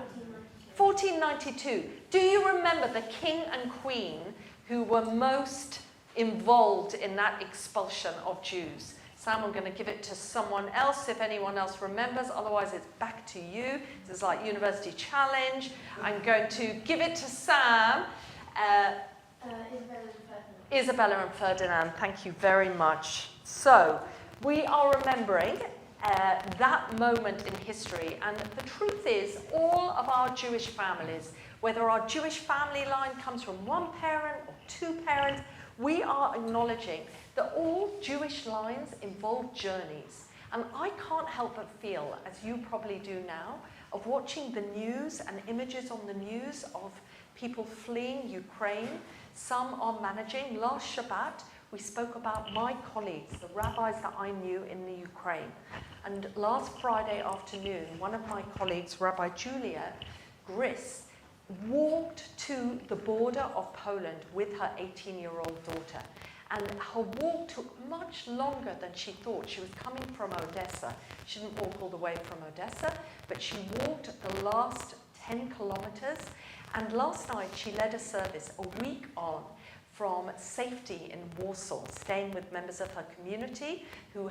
1492. Do you remember the king and queen who were most involved in that expulsion of Jews? Sam, I'm going to give it to someone else if anyone else remembers. Otherwise, it's back to you. This is like University Challenge. I'm going to give it to Sam. Isabella and Ferdinand, thank you very much. So, we are remembering that moment in history, and the truth is, all of our Jewish families, whether our Jewish family line comes from one parent or two parents, we are acknowledging that all Jewish lines involve journeys. And I can't help but feel, as you probably do now, of watching the news and images on the news of people fleeing Ukraine. Some are managing. Last Shabbat, we spoke about my colleagues, the rabbis that I knew in the Ukraine. And last Friday afternoon, one of my colleagues, Rabbi Julia Gris, walked to the border of Poland with her 18-year-old daughter. And her walk took much longer than she thought. She was coming from Odessa. She didn't walk all the way from Odessa, but she walked the last 10 kilometers. And last night, she led a service a week on from safety in Warsaw, staying with members of her community who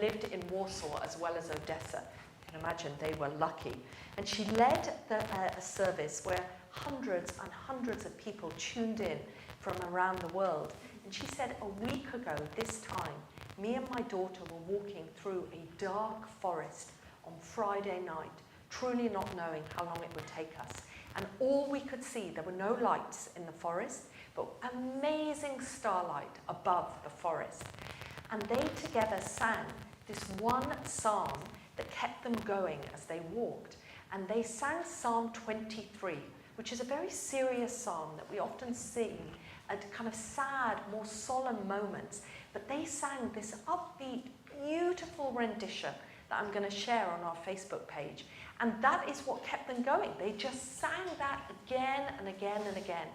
lived in Warsaw as well as Odessa. You can imagine they were lucky. And she led a service where hundreds and hundreds of people tuned in from around the world. And she said a week ago this time, me and my daughter were walking through a dark forest on Friday night, truly not knowing how long it would take us. And all we could see, there were no lights in the forest, but amazing starlight above the forest. And they together sang this one psalm that kept them going as they walked. And they sang Psalm 23, which is a very serious psalm that we often sing at kind of sad, more solemn moments. But they sang this upbeat, beautiful rendition that I'm going to share on our Facebook page. And that is what kept them going. They just sang that again and again and again.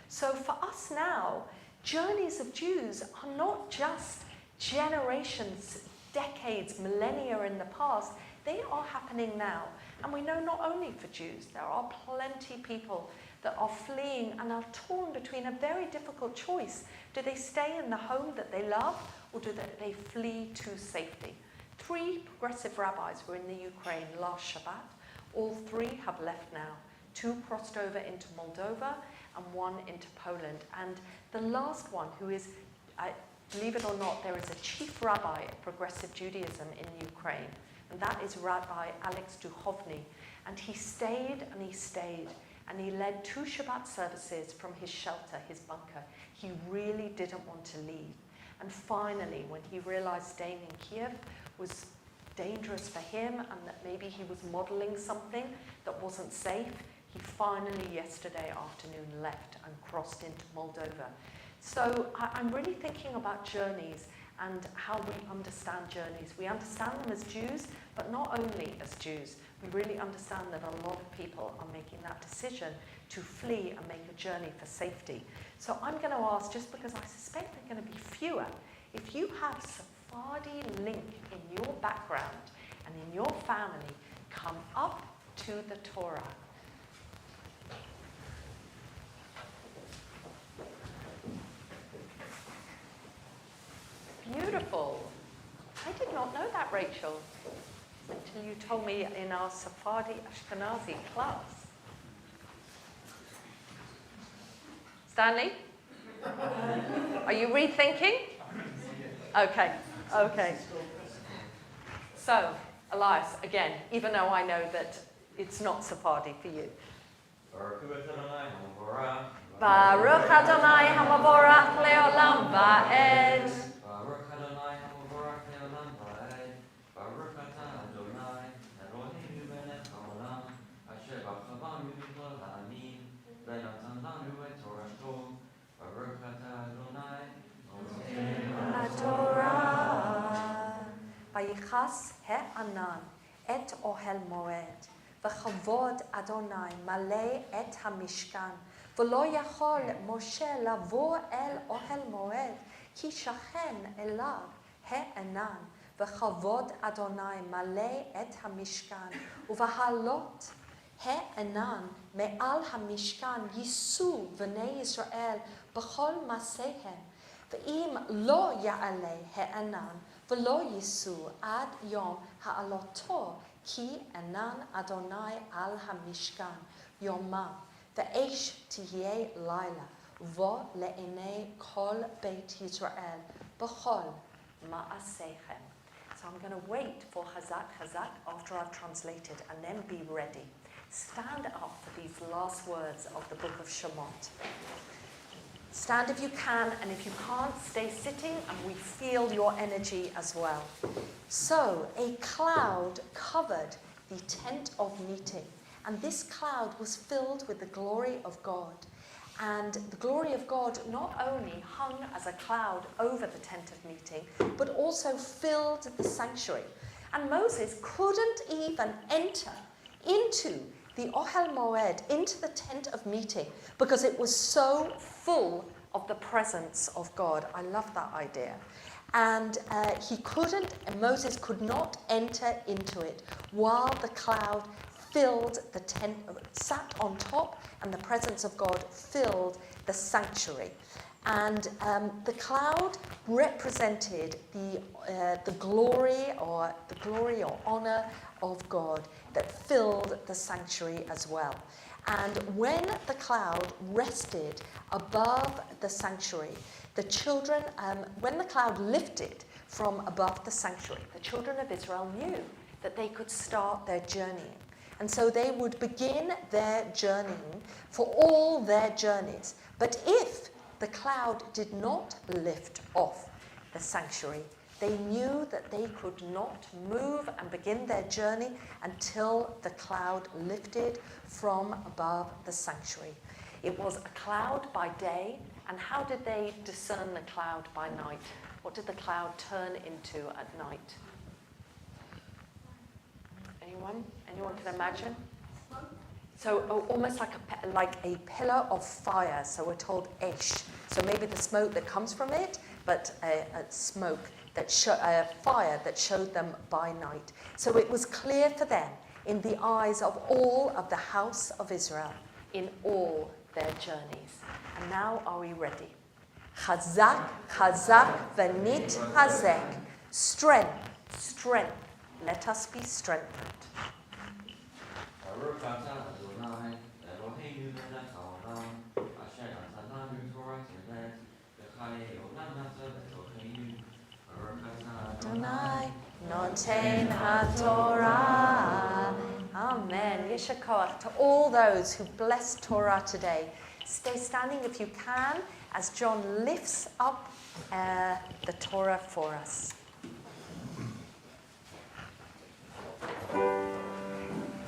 So for us now, journeys of Jews are not just generations, decades, millennia in the past. They are happening now. And we know not only for Jews, there are plenty of people that are fleeing and are torn between a very difficult choice. Do they stay in the home that they love, or do they flee to safety? 3 progressive rabbis were in the Ukraine last Shabbat. All 3 have left now. 2 crossed over into Moldova and 1 into Poland. And the last one, who is, believe it or not, there is a chief rabbi of progressive Judaism in Ukraine. And that is Rabbi Alex Duchovny. And he stayed and he stayed. And he led 2 Shabbat services from his shelter, his bunker. He really didn't want to leave. And finally, when he realized staying in Kiev was dangerous for him and that maybe he was modeling something that wasn't safe, he finally yesterday afternoon left and crossed into Moldova. So I'm really thinking about journeys and how we understand journeys. We understand them as Jews, but not only as Jews. We really understand that a lot of people are making that decision to flee and make a journey for safety. So I'm going to ask, just because I suspect there are going to be fewer, if you have Sephardi link in your background and in your family, come up to the Torah. Beautiful. I did not know that, Rachel, until you told me in our Sephardi Ashkenazi class. Stanley? Are you rethinking? Okay, okay. So, Elias, again, even though I know that it's not Sephardi for you. Baruch Adonai Hamavorach Leolam Va'ed. ויכס הענן את אוהל מועד, וכבוד אדוני מלא את המשכן, ולא יכול משה לבוא אל אוהל מועד, כי שכן אליו הענן, וכבוד אדוני מלא את המשכן, ובהעלות הענן מעל המשכן ייסעו בני ישראל בכל מעשיהם, ואם לא יעלה הענן ולא ייסעו עד יום העלותו, כי ענן אדוני על המשכן יומם, ואש תהיה לילה, ובוא לעיני כל בית ישראל בכל מעשיכם. So I'm going to wait for Hazak after I've translated, and then be ready. Stand up for these last words of the book of Shemot. Stand if you can, and if you can't, stay sitting, and we feel your energy as well. So, a cloud covered the tent of meeting, and this cloud was filled with the glory of God. And the glory of God not only hung as a cloud over the tent of meeting, but also filled the sanctuary. And Moses couldn't even enter into the Ohel Moed, into the tent of meeting, because it was so full of the presence of God. I love that idea. And Moses could not enter into it while the cloud filled the tent, sat on top, and the presence of God filled the sanctuary. And the cloud represented the glory or honor of God that filled the sanctuary as well. And when the cloud rested above the sanctuary, the children, when the cloud lifted from above the sanctuary, the children of Israel knew that they could start their journeying. And so they would begin their journeying for all their journeys. But if the cloud did not lift off the sanctuary, They knew that they could not move and begin their journey until the cloud lifted from above the sanctuary. It was a cloud by day, and how did they discern the cloud by night? What did the cloud turn into at night? Anyone? Anyone can imagine? So almost like a pillar of fire. So we're told esh. So maybe the smoke that comes from it, but a smoke that fire that showed them by night. So it was clear for them in the eyes of all of the house of Israel in all their journeys. And now are we ready? Chazak, chazak, v'nit hazek. Strength, strength. Let us be strengthened. Adonai, noten haTorah. Amen. Yesha koach to all those who bless Torah today. Stay standing if you can as John lifts up the Torah for us.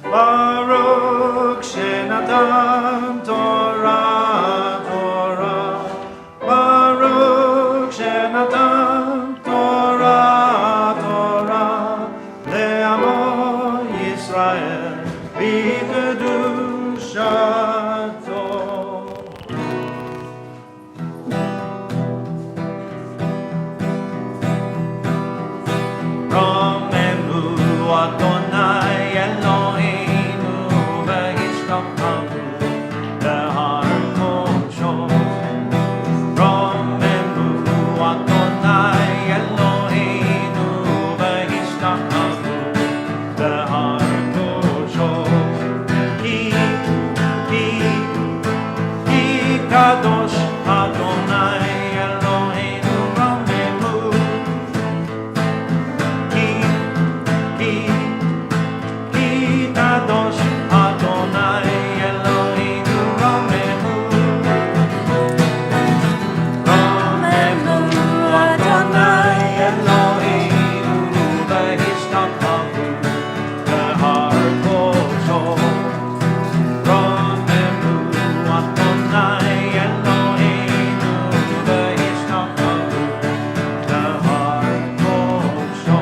Baruch Shenatan Torah, Torah. Baruch Shenatan Torah, Torah. Le'amo Yisrael b'kedushato. Romenu Adonai Eloheinu v'hishtamanu behar kosho. Romenu Adonai Eloheinu v'hishtamanu behar kosho. Ki kadosh Adonai Eloheinu Romenu. Ki kadosh Adonai Eloheinu Romenu. Romenu Adonai Eloheinu v'hishtamanu behar kosho. Romenu Adonai Eloheinu v'hishtamanu behar kosho.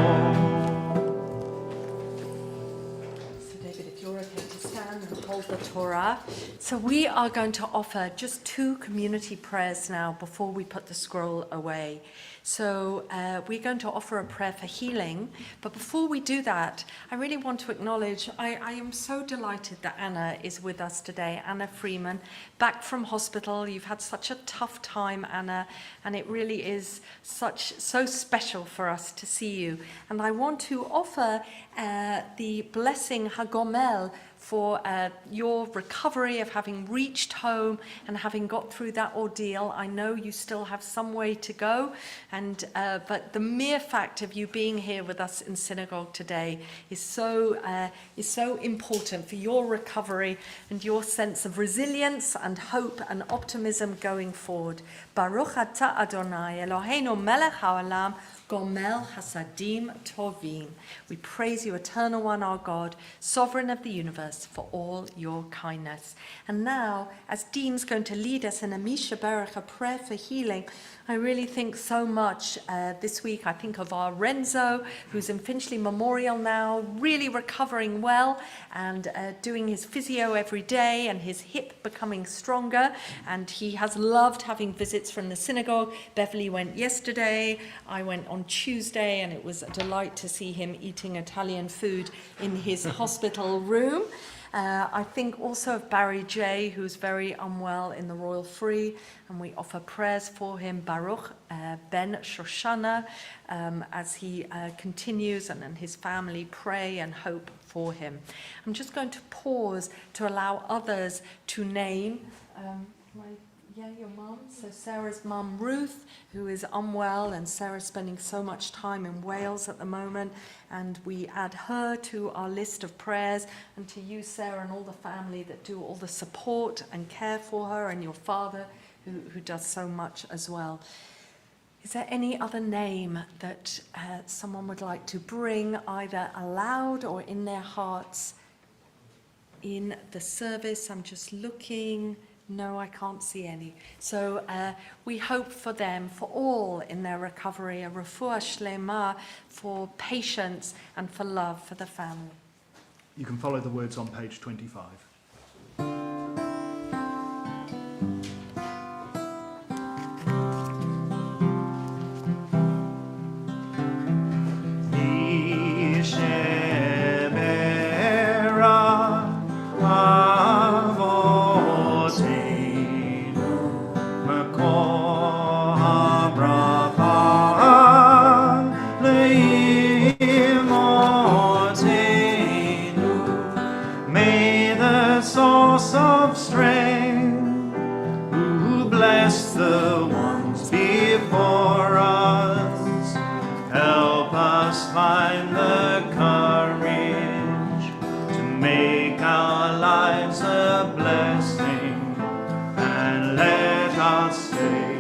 So David, if you're okay to stand and hold the Torah. So we are going to offer just 2 community prayers now before we put the scroll away. So we're going to offer a prayer for healing. But before we do that, I really want to acknowledge, I am so delighted that Anna is with us today. Anna Freeman, back from hospital. You've had such a tough time, Anna, and it really is so special for us to see you. And I want to offer the blessing Hagomel for your recovery of having reached home and having got through that ordeal. I know you still have some way to go, but the mere fact of you being here with us in synagogue today is so important for your recovery and your sense of resilience and hope and optimism going forward. Baruch atah Adonai Eloheinu melech haolam Gomel Hasadim Tovim. We praise you, Eternal One, our God, Sovereign of the universe, for all your kindness. And now, as Dean's going to lead us in a Misha Berach, a prayer for healing, I really think so much this week. I think of our Renzo, who's in Finchley Memorial now, really recovering well and doing his physio every day and his hip becoming stronger. And he has loved having visits from the synagogue. Beverly went yesterday. I went on Tuesday, and it was a delight to see him eating Italian food in his hospital room. I think also of Barry J, who's very unwell in the Royal Free, and we offer prayers for him, Baruch Ben Shoshana, as he continues, and his family pray and hope for him. I'm just going to pause to allow others to name. Your mum. So Sarah's mum, Ruth, who is unwell, and Sarah's spending so much time in Wales at the moment, and we add her to our list of prayers, and to you, Sarah, and all the family that do all the support and care for her, and your father, who does so much as well. Is there any other name that someone would like to bring either aloud or in their hearts in the service? I'm just looking. No, I can't see any. So we hope for them, for all in their recovery, a refuah shlema, for patience and for love for the family. You can follow the words on page 25. May the source of strength, who bless the ones before us, help us find the courage to make our lives a blessing, and let us say,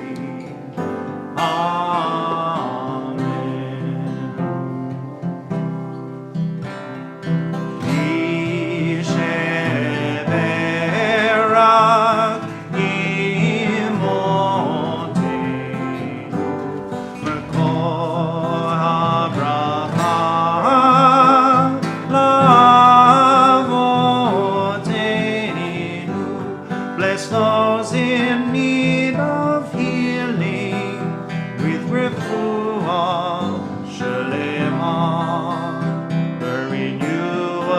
bless those in need of healing with refuah shlema, the renewal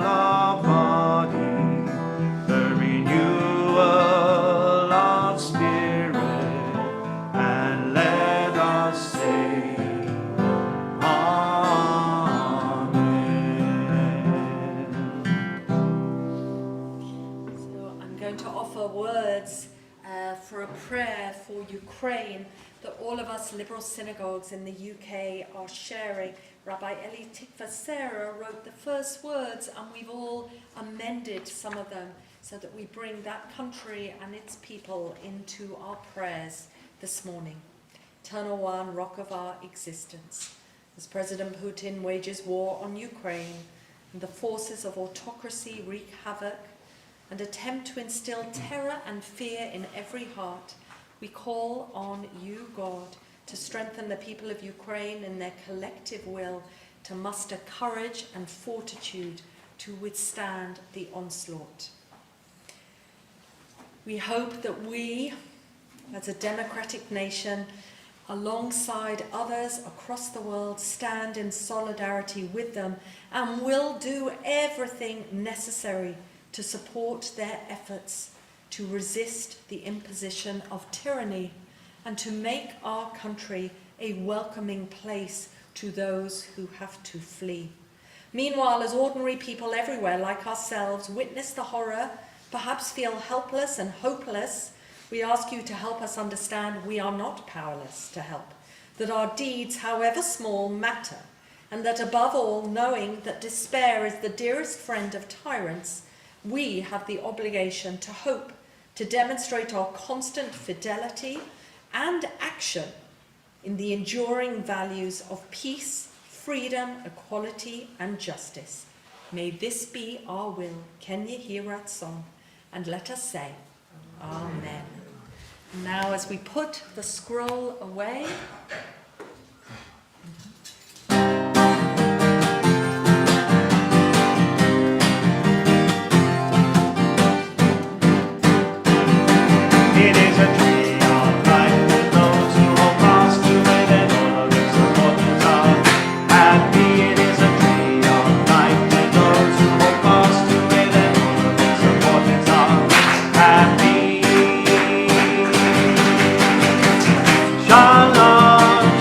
of body, the renewal of spirit, and let us say, To offer words for a prayer for Ukraine that all of us liberal synagogues in the UK are sharing. Rabbi Eli Tikva Sarah wrote the first words, and we've all amended some of them so that we bring that country and its people into our prayers this morning. Eternal One, rock of our existence. As President Putin wages war on Ukraine and the forces of autocracy wreak havoc and attempt to instill terror and fear in every heart, we call on you, God, to strengthen the people of Ukraine in their collective will to muster courage and fortitude to withstand the onslaught. We hope that we, as a democratic nation, alongside others across the world, stand in solidarity with them and will do everything necessary to support their efforts to resist the imposition of tyranny and to make our country a welcoming place to those who have to flee. Meanwhile, as ordinary people everywhere like ourselves witness the horror, perhaps feel helpless and hopeless, we ask you to help us understand we are not powerless to help, that our deeds, however small, matter, and that above all, knowing that despair is the dearest friend of tyrants, we have the obligation to hope, to demonstrate our constant fidelity and action in the enduring values of peace, freedom, equality, and justice. May this be our will. Ken Yehi Ratzon, and let us say, Amen. Now, as we put the scroll away, it is a tree of life with those who hold fast to it and all of its supporters are happy. It is a tree of life with those who hold fast to it and all of its supporters are happy. Shalom.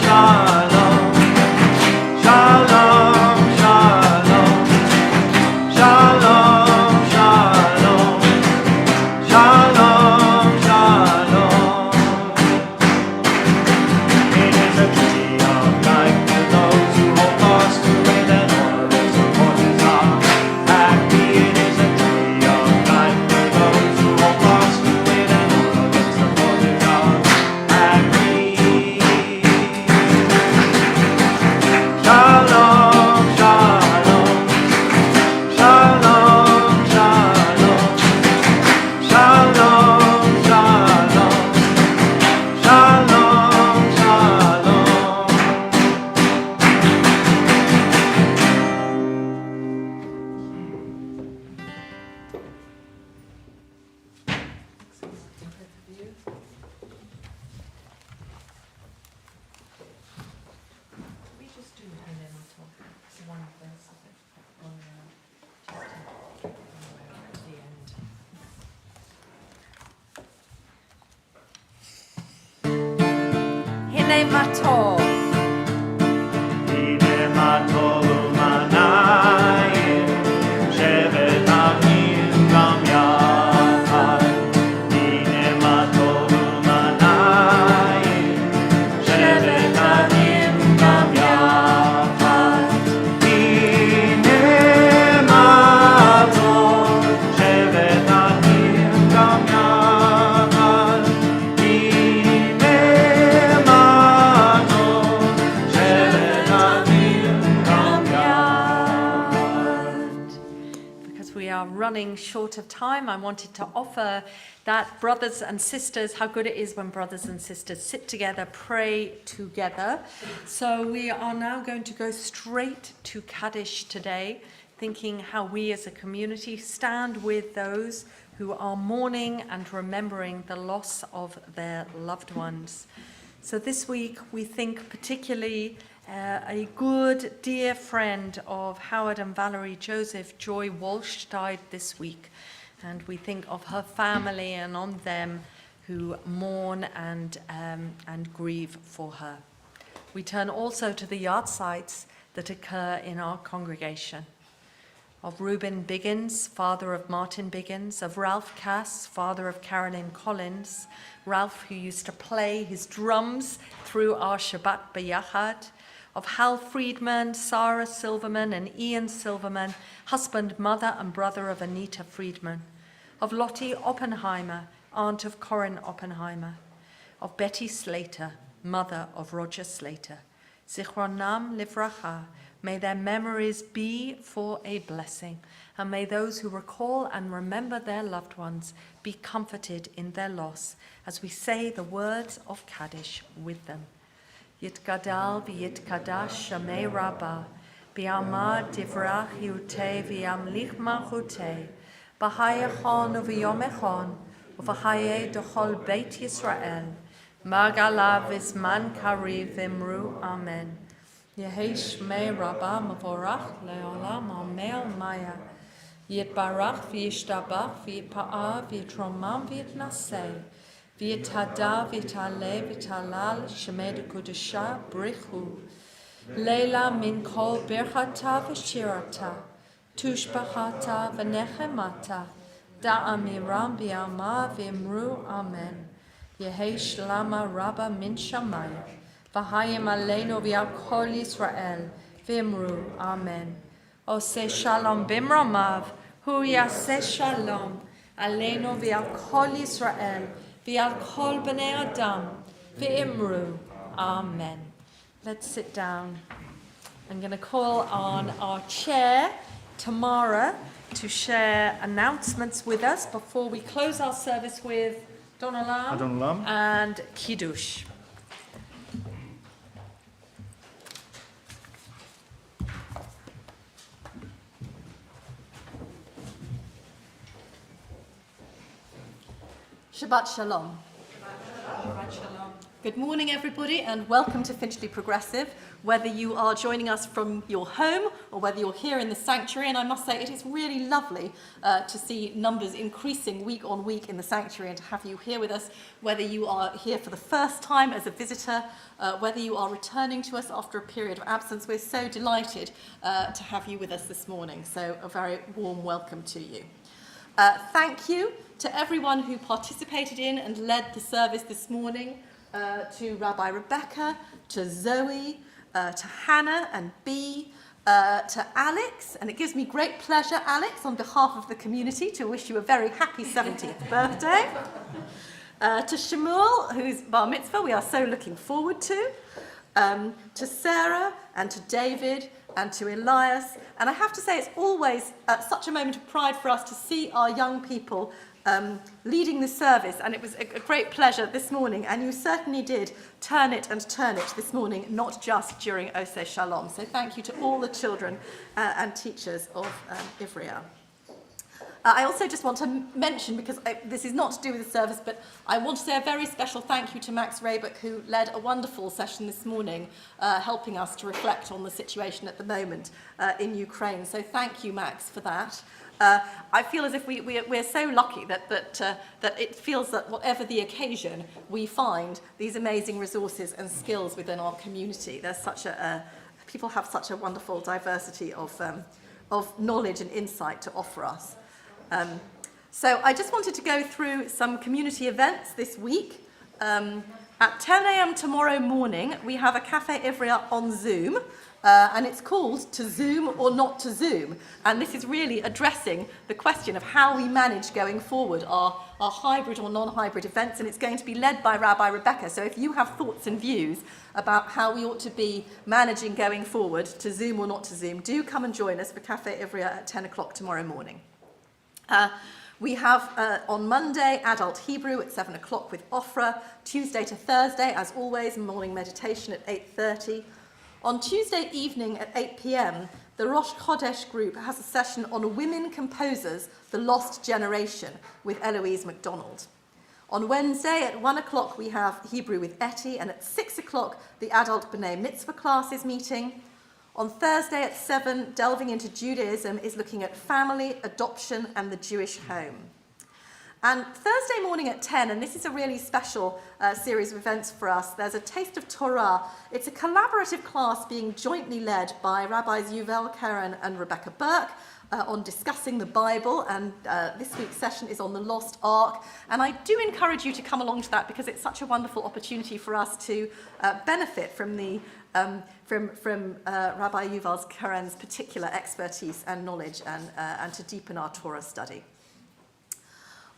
Hine Matov. הנה מה טוב ומה נעים, שבת אחים גם יחד. הנה מה טוב ומה נעים, שבת אחים גם יחד. הנה מה טוב, שבת אחים גם יחד. הנה מה טוב, שבת אחים גם יחד. Because we are running short of time, I wanted to offer that brothers and sisters, how good it is when brothers and sisters sit together, pray together. So we are now going to go straight to Kaddish today, thinking how we as a community stand with those who are mourning and remembering the loss of their loved ones. So this week we think particularly a good dear friend of Howard and Valerie Joseph, Joy Walsh, died this week. And we think of her family and on them who mourn and grieve for her. We turn also to the yard sites that occur in our congregation. Of Reuben Biggins, father of Martin Biggins, of Ralph Cass, father of Carolyn Collins, Ralph who used to play his drums through our Shabbat B'Yachad, of Hal Friedman, Sarah Silverman and Ian Silverman, husband, mother and brother of Anita Friedman, of Lottie Oppenheimer, aunt of Corin Oppenheimer, of Betty Slater, mother of Roger Slater. Zichronam livracha, may their memories be for a blessing, and may those who recall and remember their loved ones be comforted in their loss as we say the words of Kaddish with them. Yitgadal v'yitkadash shamei rabbah, bi'amad divrach yutei v'yamlich malchutei, b'hayachon uv'yom echon, uv'hayei d'chol beit Yisrael, magalav v'zman kariv v'imru amen. Yehi shmei rabbah mavorach le'olam amel maya, yitbarach v'yishtabach v'yitpa'ah v'yitromam v'yitnaseh, v'yitada v'yitale v'yitalal shemed kudusha brichu, leila min kol birchata v'shirata, tushbachata v'nechemata, da'amiram bi'ama v'imru amen. Yehi shlama rabba min shamayim, v'hayim aleinu v'yal kol Yisrael, v'imru amen. Oseh shalom bimromav, hu yaseh shalom, aleinu v'yal kol Yisrael, v'yal kol b'nei adam, v'imru amen. Let's sit down. I'm going to call on our chair, Tamara, to share announcements with us before we close our service with Don Olam and Kiddush. Shabbat Shalom. Shabbat Shalom. Good morning, everybody, and welcome to Finchley Progressive, whether you are joining us from your home or whether you're here in the sanctuary. And I must say, it is really lovely to see numbers increasing week on week in the sanctuary and to have you here with us, whether you are here for the first time as a visitor, whether you are returning to us after a period of absence. We're so delighted to have you with us this morning. So a very warm welcome to you. Thank you to everyone who participated in and led the service this morning. To Rabbi Rebecca, to Zoe, to Hannah and Bea, to Alex, and it gives me great pleasure, Alex, on behalf of the community, to wish you a very happy 70th birthday. To Shmuel, whose bar mitzvah we are so looking forward to Sarah and to David and to Elias. And I have to say, it's always such a moment of pride for us to see our young people leading the service, and it was a great pleasure this morning, and you certainly did turn it this morning, not just during Oseh Shalom. So thank you to all the children and teachers of Ivrea. I also just want to mention, because this is not to do with the service, but I want to say a very special thank you to Max Raybuck, who led a wonderful session this morning, helping us to reflect on the situation at the moment in Ukraine. So thank you, Max, for that. I feel as if we're so lucky that it feels that whatever the occasion, we find these amazing resources and skills within our community. There's people have such a wonderful diversity of knowledge and insight to offer us. So I just wanted to go through some community events this week. At 10 a.m. tomorrow morning, we have a Cafe Ivrea on Zoom. And it's called To Zoom or Not to Zoom. And this is really addressing the question of how we manage going forward our hybrid or non-hybrid events, and it's going to be led by Rabbi Rebecca. So if you have thoughts and views about how we ought to be managing going forward, to Zoom or not to Zoom, do come and join us for Cafe Ivrea at 10 o'clock tomorrow morning. We have on Monday, Adult Hebrew at 7 o'clock with Ofra. Tuesday to Thursday, as always, morning meditation at 8:30. On Tuesday evening at 8 p.m, the Rosh Chodesh group has a session on Women Composers, The Lost Generation, with Eloise MacDonald. On Wednesday at 1 o'clock, we have Hebrew with Etty, and at 6 o'clock, the Adult B'nai Mitzvah class is meeting. On Thursday at 7, Delving into Judaism is looking at family, adoption, and the Jewish home. And Thursday morning at 10, and this is a really special series of events for us, there's a Taste of Torah. It's a collaborative class being jointly led by Rabbis Yuval Keren and Rebecca Burke on discussing the Bible, and this week's session is on the Lost Ark. And I do encourage you to come along to that because it's such a wonderful opportunity for us to benefit from the from Rabbi Yuval Keren's particular expertise and knowledge, and to deepen our Torah study.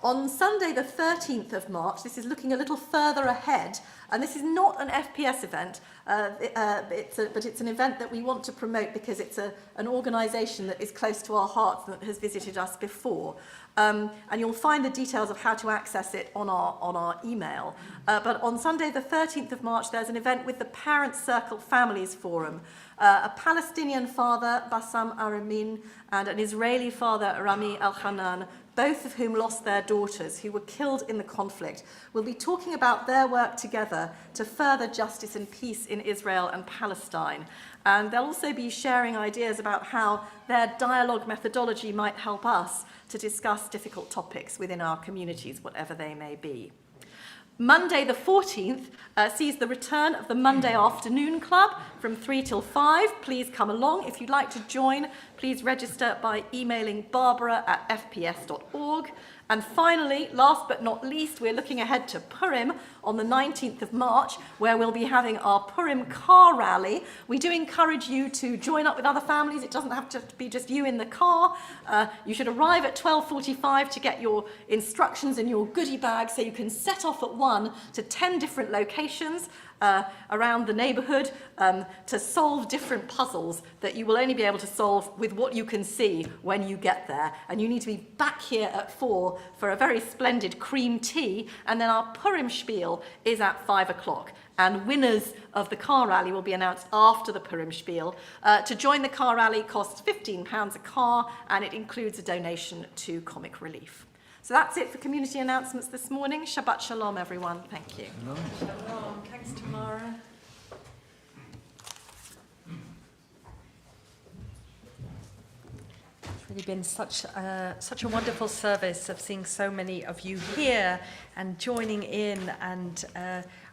On Sunday, the 13th of March, this is looking a little further ahead, and this is not an FPS event, but it's an event that we want to promote because it's an organisation that is close to our hearts and that has visited us before. And you'll find the details of how to access it on our email. But on Sunday, the 13th of March, there's an event with the Parent Circle Families Forum. A Palestinian father, Bassam Aramin, and an Israeli father, Rami El-Hanan, both of whom lost their daughters, who were killed in the conflict, will be talking about their work together to further justice and peace in Israel and Palestine. And they'll also be sharing ideas about how their dialogue methodology might help us to discuss difficult topics within our communities, whatever they may be. Monday the 14th sees the return of the Monday Afternoon Club from 3 till 5. Please come along. If you'd like to join, please register by emailing barbara@fps.org. And finally, last but not least, we're looking ahead to Purim on the 19th of March, where we'll be having our Purim car rally. We do encourage you to join up with other families. It doesn't have to be just you in the car. You should arrive at 12:45 to get your instructions and your goodie bag, so you can set off at 1 to 10 different locations around the neighbourhood to solve different puzzles that you will only be able to solve with what you can see when you get there. And you need to be back here at 4 for a very splendid cream tea, and then our Purim spiel is at 5 o'clock. And winners of the car rally will be announced after the Purim spiel. To join the car rally costs £15 a car, and it includes a donation to Comic Relief. So that's it for community announcements this morning. Shabbat Shalom, everyone. Thank you. Shalom. Thanks, Tamara. It's really been such a wonderful service of seeing so many of you here and joining in, and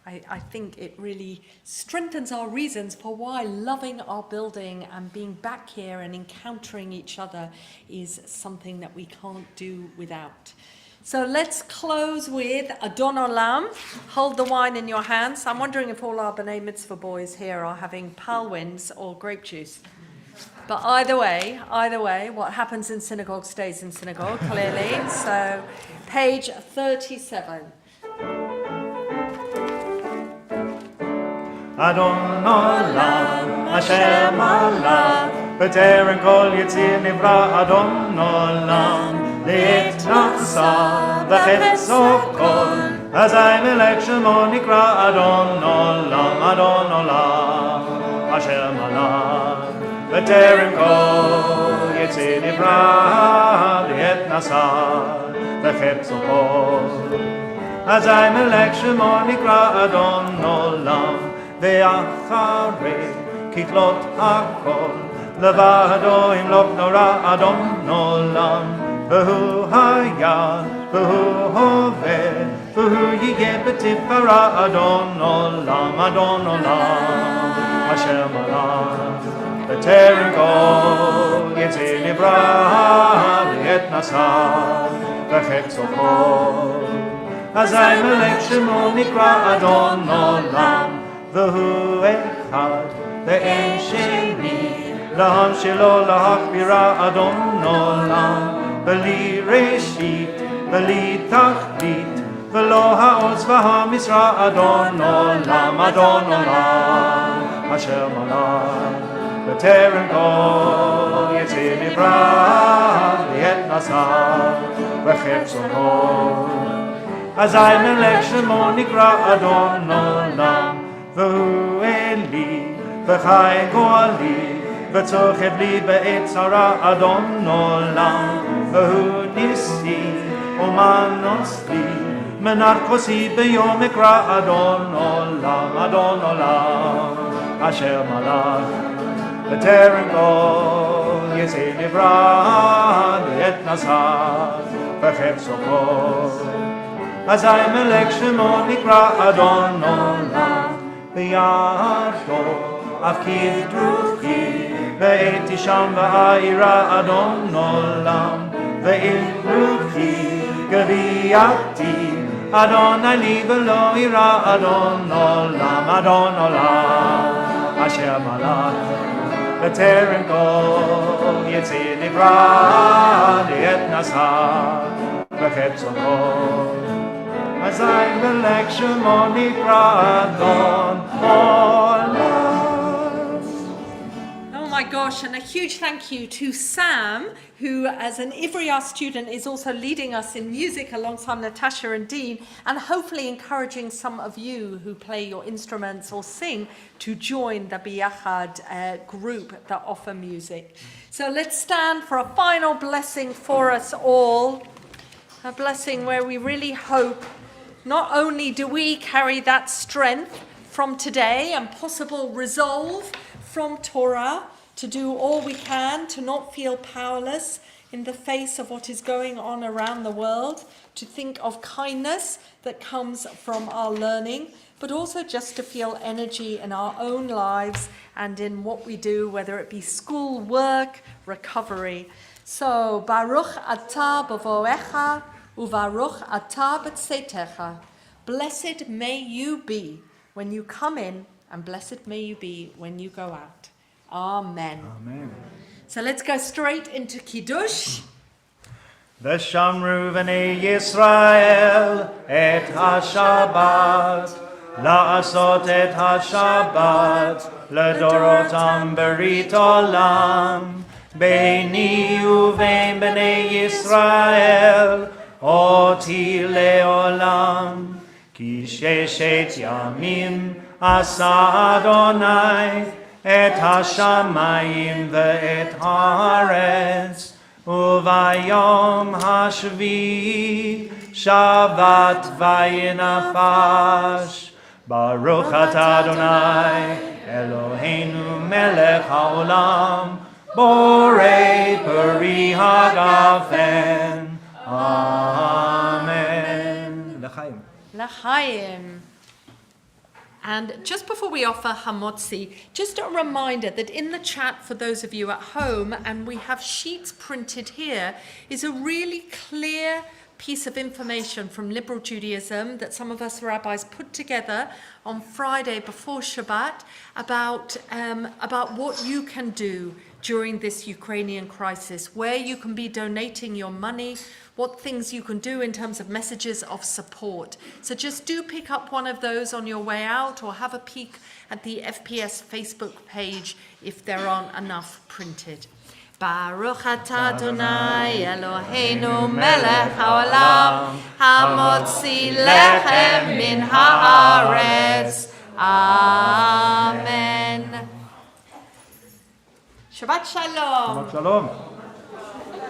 I think it really strengthens our reasons for why loving our building and being back here and encountering each other is something that we can't do without. So let's close with Adon Olam. Hold the wine in your hands. I'm wondering if all our B'nai Mitzvah boys here are having palwins or grape juice. But either way, what happens in synagogue stays in synagogue, clearly. So page 37. Adon Olam, Hashem Allah, B'terem kol yitzir nivra Adon Olam, L'itnasa v'chetzo kol, Azay melech shemo nikra Adon Olam, Hashem Allah, B'terem kol yitzir nivra L'itnasa v'chetzo kol, Azay melech shemo nikra Adon Olam, ואחרי כתלות הכל לבדו ימלוך נורא אדון עולם, והוא היה, והוא הווה, והוא יהיה בתפארה אדון עולם, אדון עולם, אשר מלך. בטרם כל יצא נברא לעת נשא וחפצו כל. אזי מלך שמו נקרא אדון עולם, והוא אחד ואין שני, לעם שלו להכבירה אדון עולם, בלי ראשית בלי תכלית, ולא העוז והמשרה אדון עולם, אדון עולם, אשר מלך. בטרם כל יצא נברא לעת נשא וחפצו כל. אזי מלך שמו נקרא אדון עולם, והוא אלי וחי גואלי, וצוחב לי בעת צרה אדון עולם, והוא ניסי ומנוס לי, מנת כוסי ביום אקרא אדון עולם, אדון עולם, אשר מלך. בטרם כל יצא נברא לעת נשא וחפצו כל. אזי מלך שמו נקרא אדון עולם, בידו אף כדרוכי, והייתי שם בעירה אדון עולם, ואם רוחי גבייתי, אדוני לי ולא ירא אדון עולם, אדון עולם, אשר מלך. בטרם כל יצא נברא לעת נשא וחפצו כל. אזי מלך שמו נקרא אדון עולם. Oh my gosh, and a huge thank you to Sam, who as an Ivriar student is also leading us in music alongside Natasha and Dean, and hopefully encouraging some of you who play your instruments or sing to join the B'Yachad group that offer music. So let's stand for a final blessing for us all, a blessing where we really hope not only do we carry that strength from today and possible resolve from Torah to do all we can to not feel powerless in the face of what is going on around the world, to think of kindness that comes from our learning, but also just to feel energy in our own lives and in what we do, whether it be school, work, recovery. So, Baruch atah b'voecha, uvaruch atah b'tzetecha. Blessed may you be when you come in, and blessed may you be when you go out. Amen. Amen. So let's go straight into Kiddush. ושמרו בני ישראל את השבת, לעשות את השבת לדורותם ברית עולם, ביני ובין בני ישראל אותי לעולם. כי ששת ימים עשה אדוני את השמיים ואת הארץ, וביום השביעי שבת וינפש. ברוך אתה אדוני אלוהינו מלך העולם, בורא פרי הגפן. Amen. L'chaim. L'chaim. And just before we offer hamotzi, just a reminder that in the chat for those of you at home, and we have sheets printed here, is a really clear piece of information from Liberal Judaism that some of us rabbis put together on Friday before Shabbat about what you can do during this Ukrainian crisis, where you can be donating your money, what things you can do in terms of messages of support. So just do pick up one of those on your way out, or have a peek at the FPS Facebook page if there aren't enough printed. Baruch atah Adonai Eloheinu melech haolam, hamotzi lechem min haaretz. Amen. Shabbat shalom. Shabbat shalom.